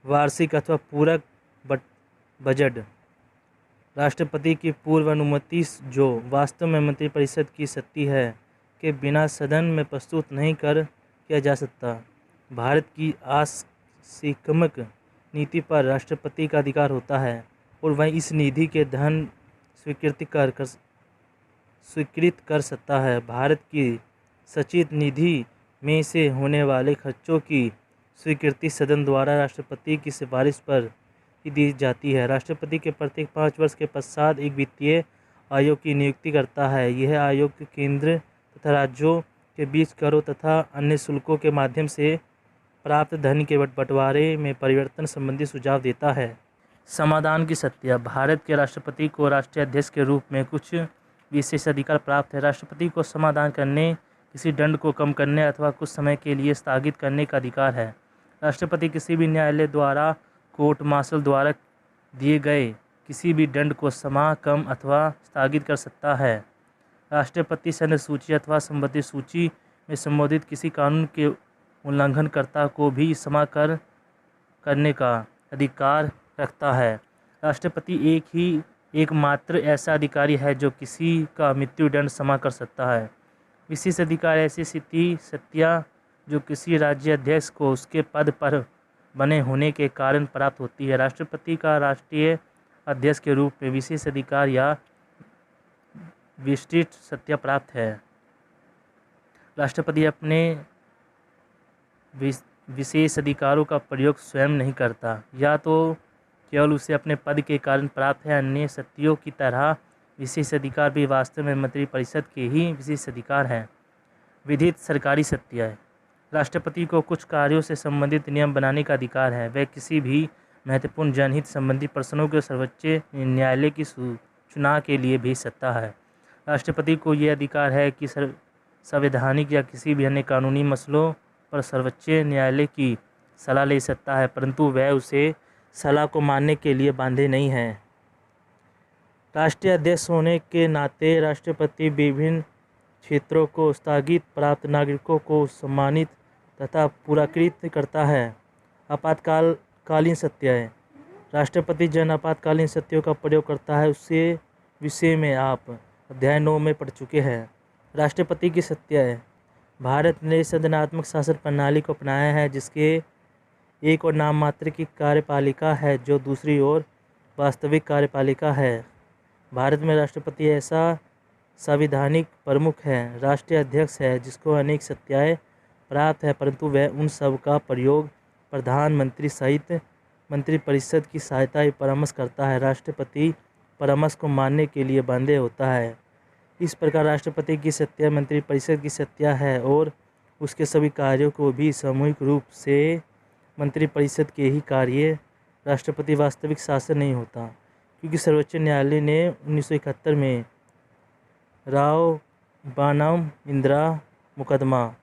वार्षिक अथवा पूरक बजट राष्ट्रपति की पूर्व अनुमति जो वास्तव में मंत्रिपरिषद की शक्ति है के बिना सदन में प्रस्तुत नहीं किया जा सकता। भारत की आक्रामक नीति पर राष्ट्रपति का अधिकार होता है और वह इस निधि के धन स्वीकृत कर सकता है। भारत की संचित निधि में से होने वाले खर्चों की स्वीकृति सदन द्वारा राष्ट्रपति की सिफारिश पर ही दी जाती है। राष्ट्रपति के प्रत्येक 5 वर्ष के पश्चात एक वित्तीय आयोग की नियुक्ति करता है। यह आयोग केंद्र तथा राज्यों के बीच करों तथा अन्य शुल्कों के माध्यम से प्राप्त धन के बंटवारे में परिवर्तन संबंधी सुझाव देता है। समाधान की शक्तियाँ, भारत के राष्ट्रपति को राष्ट्रीय अध्यक्ष के रूप में कुछ विशेष अधिकार प्राप्त है। राष्ट्रपति को समाधान करने, किसी दंड को कम करने अथवा कुछ समय के लिए स्थगित करने का अधिकार है। राष्ट्रपति किसी भी न्यायालय द्वारा, कोर्ट मार्शल द्वारा दिए गए किसी भी दंड को क्षमा, कम अथवा स्थगित कर सकता है। राष्ट्रपति सैन्य सूची अथवा संबंधित सूची में संबोधित किसी कानून के उल्लंघनकर्ता को भी क्षमा करने का अधिकार रखता है। राष्ट्रपति एकमात्र ऐसा अधिकारी है जो किसी का मृत्युदंड क्षमा कर सकता है। विशेष अधिकार ऐसी शक्तियाँ जो किसी राज्याध्यक्ष को उसके पद पर बने होने के कारण प्राप्त होती है। राष्ट्रपति का राष्ट्रीय अध्यक्ष के रूप में विशेष अधिकार या विस्तृत सत्ता प्राप्त है। राष्ट्रपति अपने विशेष अधिकारों का प्रयोग स्वयं नहीं करता, या तो केवल उसे अपने पद के कारण प्राप्त है। अन्य सत्ताओं की तरह विशेष अधिकार भी वास्तव में मंत्रिपरिषद के ही विशेष अधिकार हैं। विधित सरकारी सत्ताएं। राष्ट्रपति को कुछ कार्यों से संबंधित नियम बनाने का अधिकार है। वह किसी भी महत्वपूर्ण जनहित संबंधी प्रश्नों को सर्वोच्च न्यायालय की सूचना के लिए भेज सकता है। राष्ट्रपति को यह अधिकार है कि संवैधानिक या किसी भी अन्य कानूनी मसलों पर सर्वोच्च न्यायालय की सलाह ले सकता है, परंतु वह उसे सलाह को मानने के लिए बाध्य नहीं है। राष्ट्रीय अध्यक्ष होने के नाते राष्ट्रपति विभिन्न क्षेत्रों को स्थगित प्राप्त नागरिकों को सम्मानित तथा पुरस्कृत करता है। आपातकालीन सत्ताएं। राष्ट्रपति जन आपातकालीन सत्ताओं का प्रयोग करता है। उससे विषय में आप अध्याय 9 में पढ़ चुके हैं। राष्ट्रपति की सत्ताएं। भारत ने संवैधानिक शासन प्रणाली को अपनाया है, जिसके एक और नाम मात्र की कार्यपालिका है जो दूसरी ओर वास्तविक कार्यपालिका है। भारत में राष्ट्रपति ऐसा संवैधानिक प्रमुख है, राष्ट्रीय अध्यक्ष है, जिसको अनेक सत्ताएं प्राप्त है, परंतु वह उन सब का प्रयोग प्रधानमंत्री सहित मंत्रिपरिषद की सहायता या परामर्श करता है। राष्ट्रपति परामर्श को मानने के लिए बाध्य होता है। इस प्रकार राष्ट्रपति की सत्ता मंत्रिपरिषद की सत्ता है और उसके सभी कार्यों को भी सामूहिक रूप से मंत्रिपरिषद के ही कार्य। राष्ट्रपति वास्तविक शासन नहीं होता, क्योंकि सर्वोच्च न्यायालय ने 1971 में राव बनाम इंदिरा मुकदमा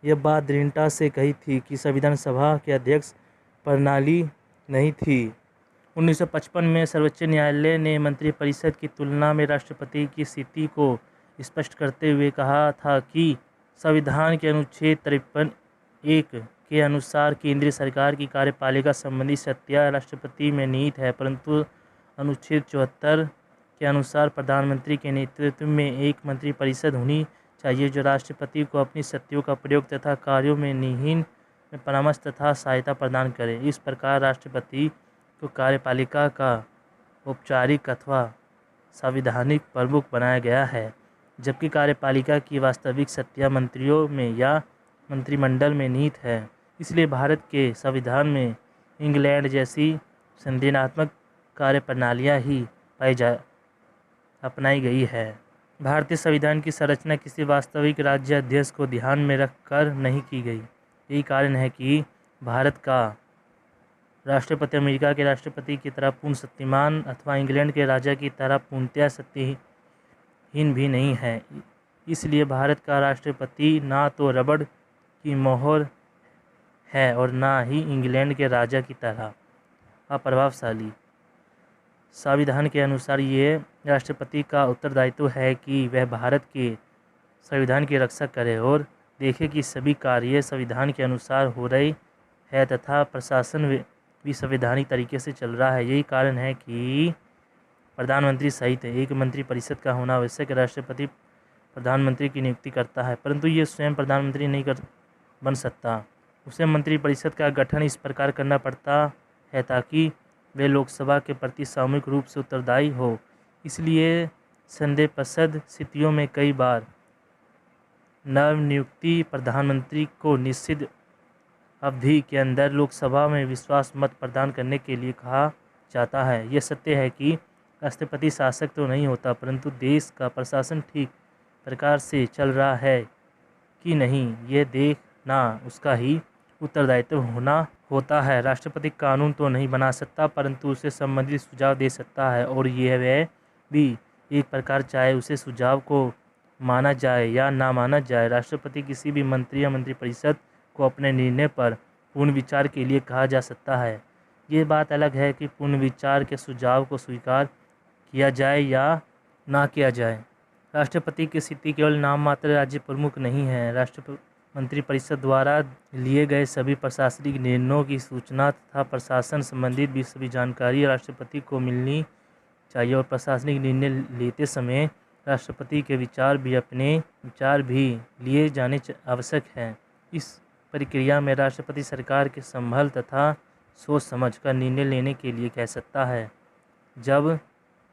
यह बात दृढ़ता से कही थी कि संविधान सभा के अध्यक्ष प्रणाली नहीं थी। 1955 में सर्वोच्च न्यायालय ने मंत्रिपरिषद की तुलना में राष्ट्रपति की स्थिति को स्पष्ट करते हुए कहा था कि संविधान के अनुच्छेद 53(1) के अनुसार केंद्रीय सरकार की कार्यपालिका संबंधी सत्ता राष्ट्रपति में निहित है, परंतु अनुच्छेद 74 के अनुसार प्रधानमंत्री के नेतृत्व में एक मंत्रिपरिषद होनी चाहिए जो राष्ट्रपति को अपनी सत्ताओं का प्रयोग तथा कार्यों में निहित परामर्श तथा सहायता प्रदान करे। इस प्रकार राष्ट्रपति को कार्यपालिका का औपचारिक अथवा संवैधानिक प्रमुख बनाया गया है, जबकि कार्यपालिका की वास्तविक सत्ता मंत्रियों में या मंत्रिमंडल में निहित है। इसलिए भारत के संविधान में इंग्लैंड जैसी संवैधानात्मक कार्यप्रणालियाँ ही अपनाई गई है। भारतीय संविधान की संरचना किसी वास्तविक राज्य अध्यक्ष को ध्यान में रखकर नहीं की गई। यही कारण है कि भारत का राष्ट्रपति अमेरिका के राष्ट्रपति की तरह पूर्ण शक्तिमान अथवा इंग्लैंड के राजा की तरह पूर्णतया शक्तिहीन भी नहीं है। इसलिए भारत का राष्ट्रपति ना तो रबड़ की मोहर है और ना ही इंग्लैंड के राजा की तरह अप्रभावशाली। संविधान के अनुसार ये राष्ट्रपति का उत्तरदायित्व है कि वह भारत के संविधान की रक्षा करे और देखे कि सभी कार्य संविधान के अनुसार हो रहे हैं तथा प्रशासन भी संवैधानिक तरीके से चल रहा है। यही कारण है कि प्रधानमंत्री सहित एक मंत्रिपरिषद का होना आवश्यक है। राष्ट्रपति प्रधानमंत्री की नियुक्ति करता है, परंतु ये स्वयं प्रधानमंत्री नहीं बन सकता। उसे मंत्रिपरिषद का गठन इस प्रकार करना पड़ता है ताकि वे लोकसभा के प्रति सामूहिक रूप से उत्तरदायी हो। इसलिए संदेहप्रद स्थितियों में कई बार नवनियुक्त प्रधानमंत्री को निश्चित अवधि के अंदर लोकसभा में विश्वास मत प्रदान करने के लिए कहा जाता है। यह सत्य है कि राष्ट्रपति शासक तो नहीं होता, परंतु देश का प्रशासन ठीक प्रकार से चल रहा है कि नहीं, यह देखना उसका ही उत्तरदायित्व होता है। राष्ट्रपति कानून तो नहीं बना सकता, परंतु उसे संबंधित सुझाव दे सकता है, और यह वह भी एक प्रकार चाहे उसे सुझाव को माना जाए या ना माना जाए। राष्ट्रपति किसी भी मंत्री या मंत्रिपरिषद को अपने निर्णय पर पूर्ण विचार के लिए कहा जा सकता है। ये बात अलग है कि पूर्ण विचार के सुझाव को स्वीकार किया जाए या ना किया जाए। राष्ट्रपति की स्थिति केवल नाम मात्र राज्य प्रमुख नहीं है। मंत्रिपरिषद द्वारा लिए गए सभी प्रशासनिक निर्णयों की सूचना तथा प्रशासन संबंधित भी सभी जानकारी राष्ट्रपति को मिलनी चाहिए, और प्रशासनिक निर्णय लेते समय राष्ट्रपति के विचार भी लिए जाने आवश्यक हैं। इस प्रक्रिया में राष्ट्रपति सरकार के संभल तथा सोच समझ कर निर्णय लेने के लिए कह सकता है। जब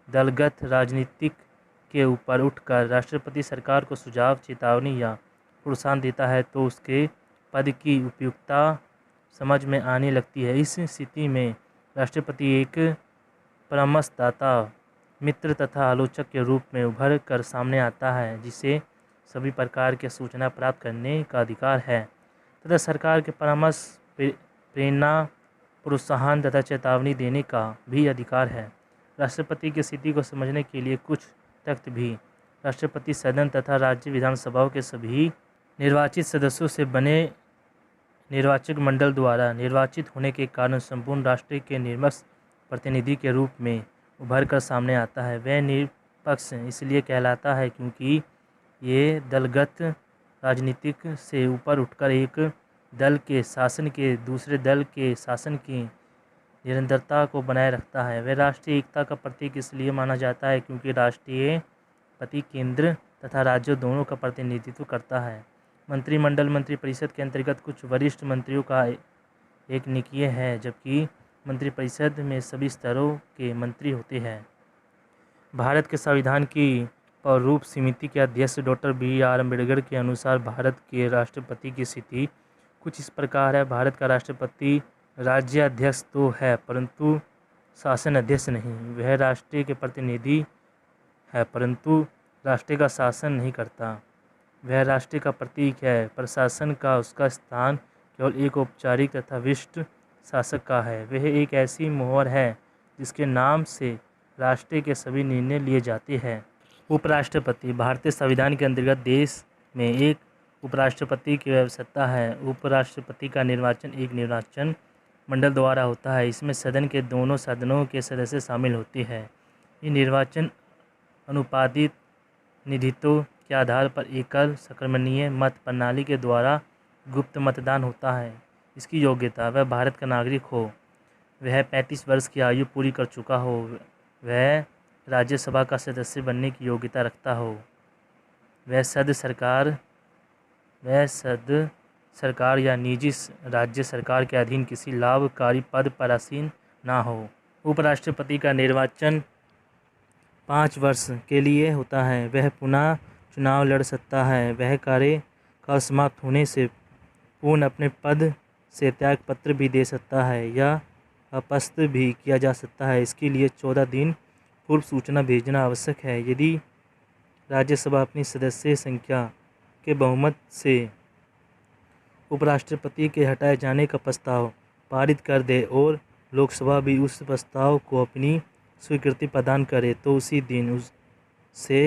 दलगत राजनीतिक के ऊपर उठकर राष्ट्रपति सरकार को सुझाव, चेतावनी या प्रोत्साहन देता है तो उसके पद की उपयुक्तता समझ में आने लगती है। इस स्थिति में राष्ट्रपति एक परामर्शदाता, मित्र तथा आलोचक के रूप में उभर कर सामने आता है, जिसे सभी प्रकार के सूचना प्राप्त करने का अधिकार है तथा सरकार के परामर्श, प्रेरणा, प्रोत्साहन तथा चेतावनी देने का भी अधिकार है। राष्ट्रपति की स्थिति को समझने के लिए कुछ तथ्य भी। राष्ट्रपति सदन तथा राज्य विधानसभाओं के सभी निर्वाचित सदस्यों से बने निर्वाचक मंडल द्वारा निर्वाचित होने के कारण संपूर्ण राष्ट्र के निष्पक्ष प्रतिनिधि के रूप में उभर कर सामने आता है। वह निष्पक्ष इसलिए कहलाता है क्योंकि ये दलगत राजनीतिक से ऊपर उठकर एक दल के शासन के दूसरे दल के शासन की निरंतरता को बनाए रखता है। वह राष्ट्रीय एकता का प्रतीक इसलिए माना जाता है क्योंकि राष्ट्रपति केंद्र तथा राज्यों दोनों का प्रतिनिधित्व करता है। मंत्रिमंडल मंत्रिपरिषद के अंतर्गत कुछ वरिष्ठ मंत्रियों का एक निकाय है, जबकि मंत्रिपरिषद में सभी स्तरों के मंत्री होते हैं। भारत के संविधान की प्रारूप समिति के अध्यक्ष डॉक्टर बी.आर. अम्बेडकर के अनुसार भारत के राष्ट्रपति की स्थिति कुछ इस प्रकार है। भारत का राष्ट्रपति राज्य अध्यक्ष तो है परंतु शासन अध्यक्ष नहीं। वह राष्ट्र के प्रतिनिधि है परंतु राष्ट्र का शासन नहीं करता। वह राष्ट्र का प्रतीक है। प्रशासन का उसका स्थान केवल एक औपचारिक तथा विशिष्ट शासक का है। वह एक ऐसी मोहर है जिसके नाम से राष्ट्र के सभी निर्णय लिए जाते हैं। उपराष्ट्रपति। भारतीय संविधान के अंतर्गत देश में एक उपराष्ट्रपति की व्यवस्था है। उपराष्ट्रपति का निर्वाचन एक निर्वाचन मंडल द्वारा होता है। इसमें सदन के दोनों सदनों के सदस्य शामिल होते हैं। ये निर्वाचन अनुपातिक प्रतिनिधित्व के आधार पर एकल संक्रमणीय मत प्रणाली के द्वारा गुप्त मतदान होता है। इसकी योग्यता। वह भारत का नागरिक हो, वह 35 वर्ष की आयु पूरी कर चुका हो, वह राज्यसभा का सदस्य बनने की योग्यता रखता हो, वह सद सरकार या निजी राज्य सरकार के अधीन किसी लाभकारी पद पर आसीन ना हो। उपराष्ट्रपति का निर्वाचन 5 वर्ष के लिए होता है। वह पुनः चुनाव लड़ सकता है। वह कार्यकाल समाप्त होने से पूर्ण अपने पद से त्याग पत्र भी दे सकता है या अपदस्थ भी किया जा सकता है। इसके लिए 14 दिन पूर्व सूचना भेजना आवश्यक है। यदि राज्यसभा अपनी सदस्य संख्या के बहुमत से उपराष्ट्रपति के हटाए जाने का प्रस्ताव पारित कर दे और लोकसभा भी उस प्रस्ताव को अपनी स्वीकृति प्रदान करे तो उसी दिन उसे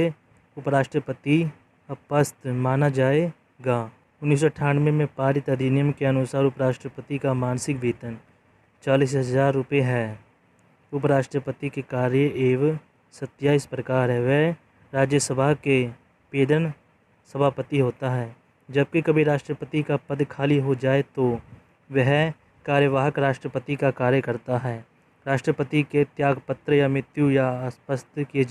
उपराष्ट्रपति अपदस्थ माना जाएगा। 1998 में पारित अधिनियम के अनुसार उपराष्ट्रपति का मासिक वेतन 40,000 रुपये है। उपराष्ट्रपति के कार्य एवं सत्ता इस प्रकार है। वह राज्यसभा के पेदन सभापति होता है। जबकि कभी राष्ट्रपति का पद खाली हो जाए तो वह कार्यवाहक राष्ट्रपति का कार्य करता है। राष्ट्रपति के त्यागपत्र या मृत्यु या अपदस्थ किए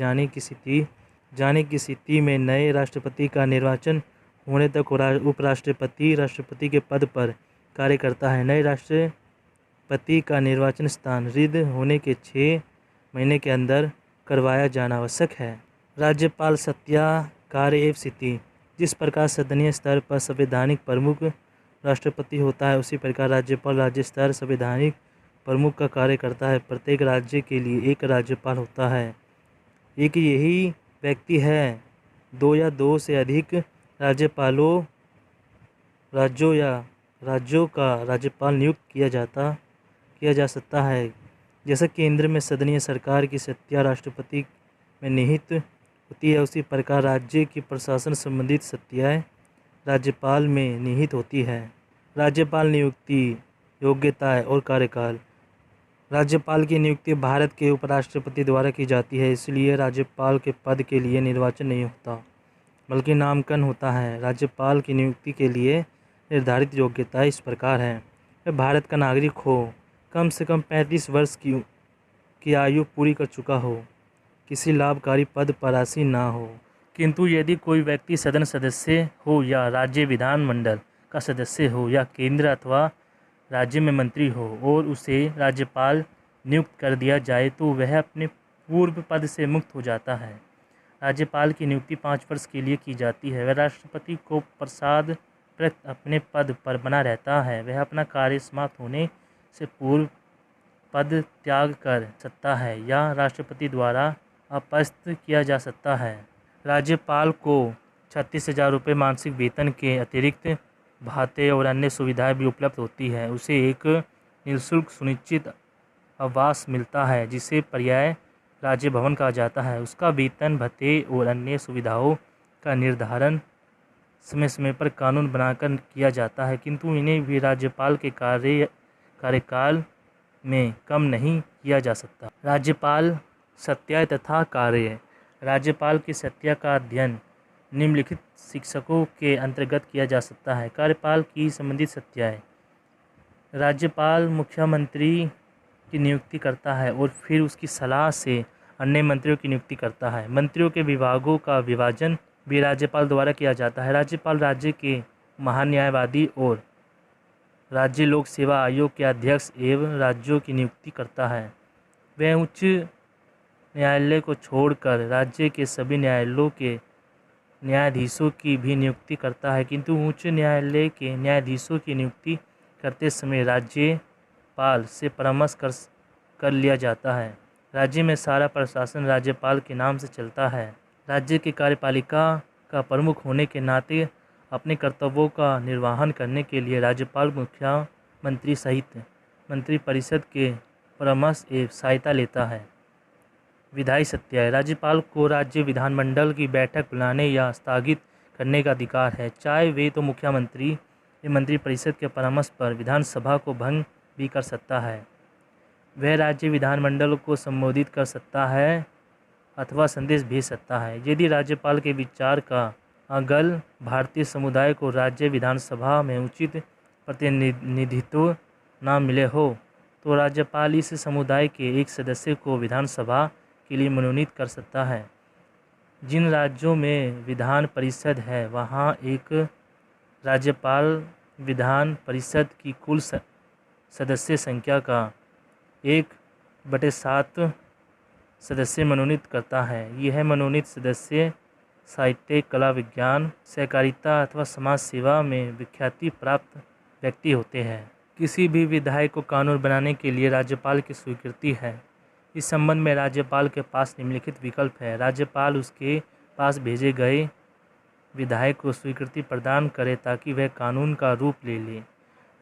जाने की स्थिति में नए राष्ट्रपति का निर्वाचन होने तक उपराष्ट्रपति राष्ट्रपति के पद पर कार्य करता है। नए राष्ट्रपति का निर्वाचन स्थान रिक्त होने के 6 महीने के अंदर करवाया जाना आवश्यक है। राज्यपाल सत्ता, कार्य एवं स्थिति। जिस प्रकार सदनीय स्तर पर संवैधानिक प्रमुख राष्ट्रपति होता है, उसी प्रकार राज्यपाल राज्य स्तर संवैधानिक प्रमुख का कार्य करता है। प्रत्येक राज्य के लिए एक राज्यपाल होता है। एक यही व्यक्ति है। 2 या 2 से अधिक राज्यों का राज्यपाल नियुक्त किया जा सकता है। जैसे केंद्र में सदनीय सरकार की सत्ता राष्ट्रपति में निहित होती है, उसी प्रकार राज्य की प्रशासन संबंधित सत्ताएं राज्यपाल में निहित होती है। राज्यपाल नियुक्ति, योग्यता और कार्यकाल। राज्यपाल की नियुक्ति भारत के उपराष्ट्रपति द्वारा की जाती है। इसलिए राज्यपाल के पद के लिए निर्वाचन नहीं होता बल्कि नामांकन होता है। राज्यपाल की नियुक्ति के लिए निर्धारित योग्यताएं इस प्रकार हैं। वह भारत का नागरिक हो, कम से कम 35 वर्ष की आयु पूरी कर चुका हो, किसी लाभकारी पद पर आसीन ना हो। किंतु यदि कोई व्यक्ति सदन सदस्य हो या राज्य विधानमंडल का सदस्य हो या केंद्र अथवा राज्य में मंत्री हो और उसे राज्यपाल नियुक्त कर दिया जाए तो वह अपने पूर्व पद से मुक्त हो जाता है। राज्यपाल की नियुक्ति 5 वर्ष के लिए की जाती है। वह राष्ट्रपति को प्रसाद प्रयुक्त अपने पद पर बना रहता है। वह अपना कार्य समाप्त होने से पूर्व पद त्याग कर सकता है या राष्ट्रपति द्वारा अपदस्थ किया जा सकता है। राज्यपाल को 36,000 रुपये मासिक वेतन के अतिरिक्त भाते और अन्य सुविधाएं भी उपलब्ध होती है। उसे एक निःशुल्क सुनिश्चित आवास मिलता है जिसे पर्याय राज्य भवन कहा जाता है। उसका वेतन भत्ते और अन्य सुविधाओं का निर्धारण समय समय पर कानून बनाकर किया जाता है, किंतु इन्हें भी राज्यपाल के कार्यकाल में कम नहीं किया जा सकता। राज्यपाल सत्याय तथा कार्य। राज्यपाल की सत्या का अध्ययन निम्नलिखित शिक्षकों के अंतर्गत किया जा सकता है। कार्यपाल की संबंधित सत्याय। राज्यपाल मुख्यमंत्री की नियुक्ति करता है और फिर उसकी सलाह से अन्य मंत्रियों की नियुक्ति करता है। मंत्रियों के विभागों का विभाजन भी राज्यपाल द्वारा किया जाता है। राज्यपाल राज्य के महान्यायवादी और राज्य लोक सेवा आयोग के अध्यक्ष एवं राज्यों की नियुक्ति करता है। वह उच्च न्यायालय को छोड़कर राज्य के सभी न्यायालयों के न्यायाधीशों की भी नियुक्ति करता है, किंतु उच्च न्यायालय के न्यायाधीशों की नियुक्ति करते समय राज्यपाल से परामर्श कर लिया जाता है। राज्य में सारा प्रशासन राज्यपाल के नाम से चलता है। राज्य की कार्यपालिका का प्रमुख होने के नाते अपने कर्तव्यों का निर्वहन करने के लिए राज्यपाल मुख्यमंत्री सहित मंत्रिपरिषद के परामर्श एवं सहायता लेता है। विधायी सत्याय। राज्यपाल को राज्य विधानमंडल की बैठक बुलाने या स्थगित करने का अधिकार है, चाहे वे तो मुख्यमंत्री या मंत्रिपरिषद के परामर्श पर विधानसभा को भंग भी कर सकता है। वह राज्य विधानमंडल को संबोधित कर सकता है अथवा संदेश भेज सकता है। यदि राज्यपाल के विचार का अगल भारतीय समुदाय को राज्य विधानसभा में उचित प्रतिनिधित्व न मिले हो तो राज्यपाल इस समुदाय के एक सदस्य को विधानसभा के लिए मनोनीत कर सकता है। जिन राज्यों में विधान परिषद है वहाँ एक राज्यपाल विधान परिषद की कुल सदस्य संख्या का 1/7 सदस्य मनोनीत करता है। यह मनोनीत सदस्य साहित्य, कला, विज्ञान, सहकारिता अथवा समाज सेवा में विख्याति प्राप्त व्यक्ति होते हैं। किसी भी विधायक को कानून बनाने के लिए राज्यपाल की स्वीकृति है। इस संबंध में राज्यपाल के पास निम्नलिखित विकल्प है। राज्यपाल उसके पास भेजे गए विधायक को स्वीकृति प्रदान करे ताकि वह कानून का रूप ले ले।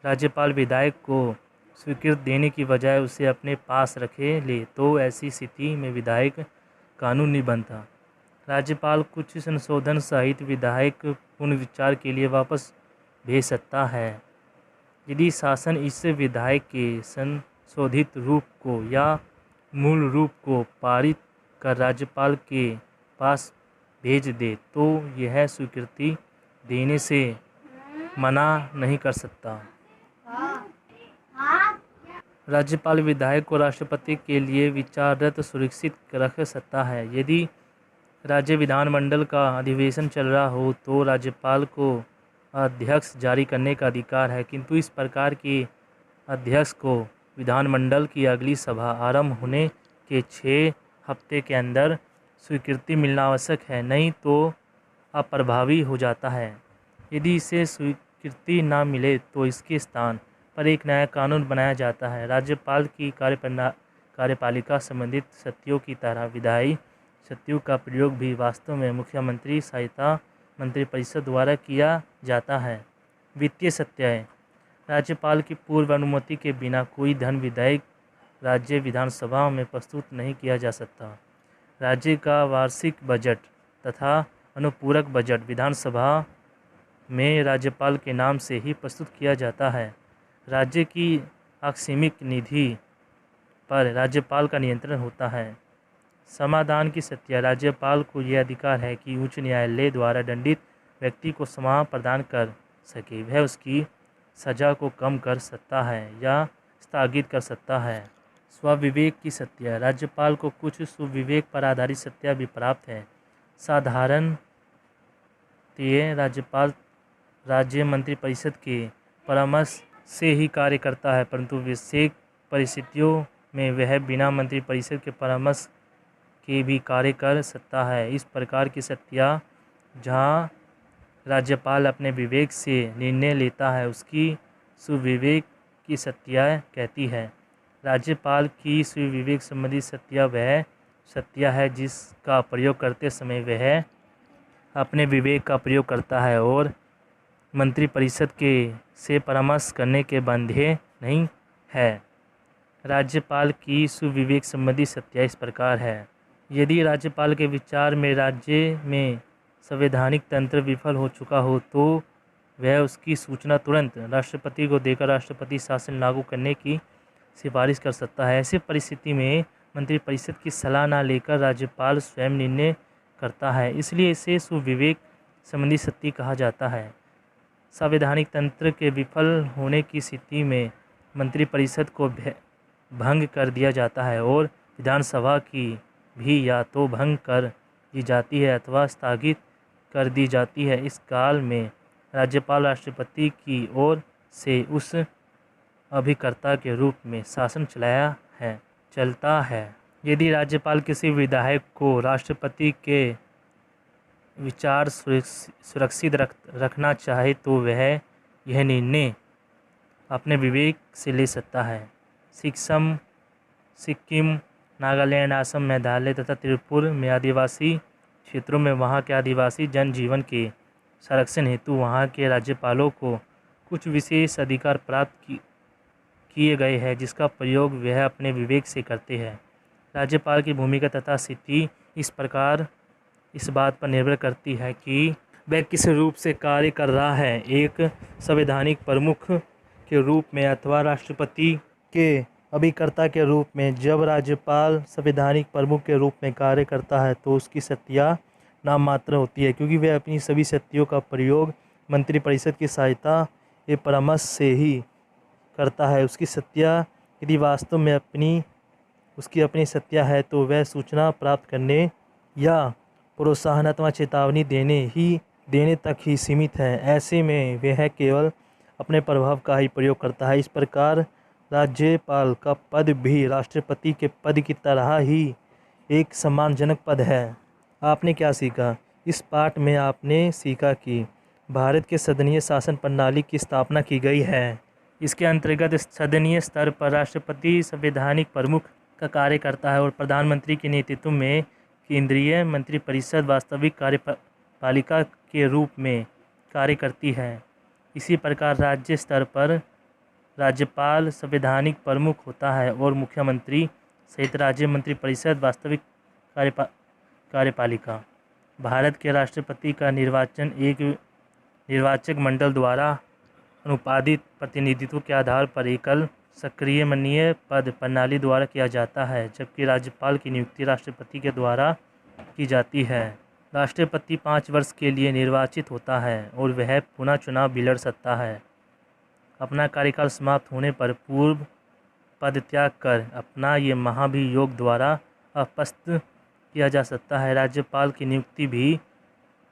राज्यपाल विधायक को स्वीकृति देने की बजाय उसे अपने पास रखे ले तो ऐसी स्थिति में विधायक कानून नहीं बनता। राज्यपाल कुछ संशोधन सहित विधायक पुनर्विचार के लिए वापस भेज सकता है। यदि शासन इस विधायक के संशोधित रूप को या मूल रूप को पारित कर राज्यपाल के पास भेज दे तो यह स्वीकृति देने से मना नहीं कर सकता। राज्यपाल विधायक को राष्ट्रपति के लिए विचाररत सुरक्षित रख सकता है। यदि राज्य विधानमंडल का अधिवेशन चल रहा हो तो राज्यपाल को अध्यक्ष जारी करने का अधिकार है, किंतु इस प्रकार के अध्यक्ष को विधानमंडल की अगली सभा आरंभ होने के 6 हफ्ते के अंदर स्वीकृति मिलना आवश्यक है, नहीं तो अप्रभावी हो जाता है। यदि इसे स्वीकृति न मिले तो इसके स्थान पर एक नया कानून बनाया जाता है। राज्यपाल की कार्यपालिका संबंधित शक्तियों की तरह विधायी शक्तियों का प्रयोग भी वास्तव में मुख्यमंत्री सहायता मंत्रिपरिषद द्वारा किया जाता है। वित्तीय सत्याय। राज्यपाल की पूर्व अनुमति के बिना कोई धन विधेयक राज्य विधानसभा में प्रस्तुत नहीं किया जा सकता। राज्य का वार्षिक बजट तथा अनुपूरक बजट विधानसभा में राज्यपाल के नाम से ही प्रस्तुत किया जाता है। राज्य की आकस्मिक निधि पर राज्यपाल का नियंत्रण होता है। समाधान की सत्या। राज्यपाल को यह अधिकार है कि उच्च न्यायालय द्वारा दंडित व्यक्ति को क्षमा प्रदान कर सके। वह उसकी सजा को कम कर सकता है या स्थगित कर सकता है। स्वविवेक की सत्या। राज्यपाल को कुछ सुविवेक पर आधारित सत्या भी प्राप्त है। साधारणतः राज्यपाल राज्य मंत्रिपरिषद के परामर्श से ही कार्य करता है, परंतु विशेष परिस्थितियों में वह बिना मंत्रिपरिषद के परामर्श के भी कार्य कर सकता है। इस प्रकार की सत्ता जहाँ राज्यपाल अपने विवेक से निर्णय लेता है उसकी सुविवेक की सत्ता कहती है। राज्यपाल की सुविवेक संबंधी सत्ता वह सत्ता है जिसका प्रयोग करते समय वह अपने विवेक का प्रयोग करता है और मंत्रिपरिषद से परामर्श करने के बंधे नहीं है। राज्यपाल की सुविवेक संबंधी सत्ता इस प्रकार है। यदि राज्यपाल के विचार में राज्य में संवैधानिक तंत्र विफल हो चुका हो तो वह उसकी सूचना तुरंत राष्ट्रपति को देकर राष्ट्रपति शासन लागू करने की सिफारिश कर सकता है। ऐसी परिस्थिति में मंत्रिपरिषद की सलाह न लेकर राज्यपाल स्वयं निर्णय करता है, इसलिए इसे सुविवेक संबंधी सत्ता कहा जाता है। संवैधानिक तंत्र के विफल होने की स्थिति में मंत्रिपरिषद को भंग कर दिया जाता है और विधानसभा की भी या तो भंग कर दी जाती है अथवा स्थगित कर दी जाती है। इस काल में राज्यपाल राष्ट्रपति की ओर से उस अभिकर्ता के रूप में शासन चलता है। यदि राज्यपाल किसी विधायक को राष्ट्रपति के विचार सुरक्षित रखना चाहे तो वह यह निर्णय अपने विवेक से ले सकता है। सिक्किम, नागालैंड, असम, मेघालय तथा त्रिपुरा में आदिवासी क्षेत्रों में वहाँ के आदिवासी जनजीवन के संरक्षण हेतु वहाँ के राज्यपालों को कुछ विशेष अधिकार प्राप्त किए गए हैं जिसका प्रयोग वह अपने विवेक से करते हैं। राज्यपाल की भूमिका तथा स्थिति इस प्रकार इस बात पर निर्भर करती है कि वह किस रूप से कार्य कर रहा है, एक संवैधानिक प्रमुख के रूप में अथवा राष्ट्रपति के अभिकर्ता के रूप में। जब राज्यपाल संवैधानिक प्रमुख के रूप में कार्य करता है तो उसकी सत्ता नाम मात्र होती है, क्योंकि वह अपनी सभी शक्तियों का प्रयोग मंत्रिपरिषद की सहायता या परामर्श से ही करता है। उसकी सत्ता यदि वास्तव में उसकी अपनी सत्ता है तो वह सूचना प्राप्त करने या प्रोत्साहन अथवा चेतावनी देने तक ही सीमित है। ऐसे में वह केवल अपने प्रभाव का ही प्रयोग करता है। इस प्रकार राज्यपाल का पद भी राष्ट्रपति के पद की तरह ही एक सम्मानजनक पद है। आपने क्या सीखा? इस पाठ में आपने सीखा कि भारत के सदनीय शासन प्रणाली की स्थापना की गई है। इसके अंतर्गत सदनीय स्तर पर राष्ट्रपति संवैधानिक प्रमुख का कार्य करता है और प्रधानमंत्री के नेतृत्व में केंद्रीय मंत्रिपरिषद वास्तविक कार्यपालिका के रूप में कार्य करती है। इसी प्रकार राज्य स्तर पर राज्यपाल संवैधानिक प्रमुख होता है और मुख्यमंत्री सहित राज्य मंत्रिपरिषद वास्तविक कार्यपालिका। भारत के राष्ट्रपति का निर्वाचन एक निर्वाचक मंडल द्वारा अनुपादित प्रतिनिधित्व के आधार पर एकल सक्रियमणीय पद प्रणाली द्वारा किया जाता है, जबकि राज्यपाल की नियुक्ति राष्ट्रपति के द्वारा की जाती है। राष्ट्रपति 5 वर्ष के लिए निर्वाचित होता है और वह पुनः चुनाव भी लड़ सकता है। अपना कार्यकाल समाप्त होने पर पूर्व पद त्याग कर अपना ये महाभियोग द्वारा अपदस्थ किया जा सकता है। राज्यपाल की नियुक्ति भी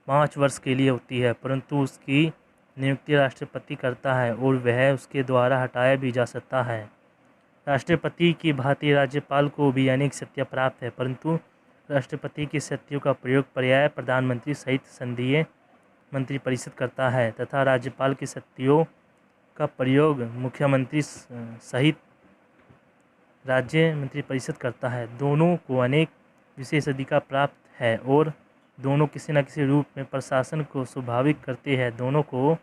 5 वर्ष के लिए होती है, परंतु उसकी नियुक्ति राष्ट्रपति करता है और वह उसके द्वारा हटाया भी जा सकता है। राष्ट्रपति की भांति राज्यपाल को भी अनेक शक्तियाँ प्राप्त है, परंतु राष्ट्रपति की शक्तियों का प्रयोग पर्याय प्रधानमंत्री सहित संघीय मंत्रिपरिषद करता है तथा राज्यपाल की शक्तियों का प्रयोग मुख्यमंत्री सहित राज्य मंत्रिपरिषद करता है। दोनों को अनेक विशेष अधिकार प्राप्त है और दोनों किसी न किसी रूप में प्रशासन को स्वाभाविक करते हैं। दोनों को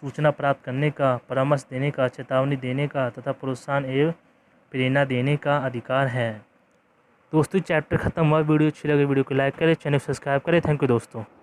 सूचना प्राप्त करने का, परामर्श देने का, चेतावनी देने का तथा प्रोत्साहन एवं प्रेरणा देने का अधिकार है। दोस्तों, चैप्टर खत्म हुआ। वीडियो अच्छी लगे वीडियो को लाइक करें, चैनल सब्सक्राइब करें। थैंक यू दोस्तों।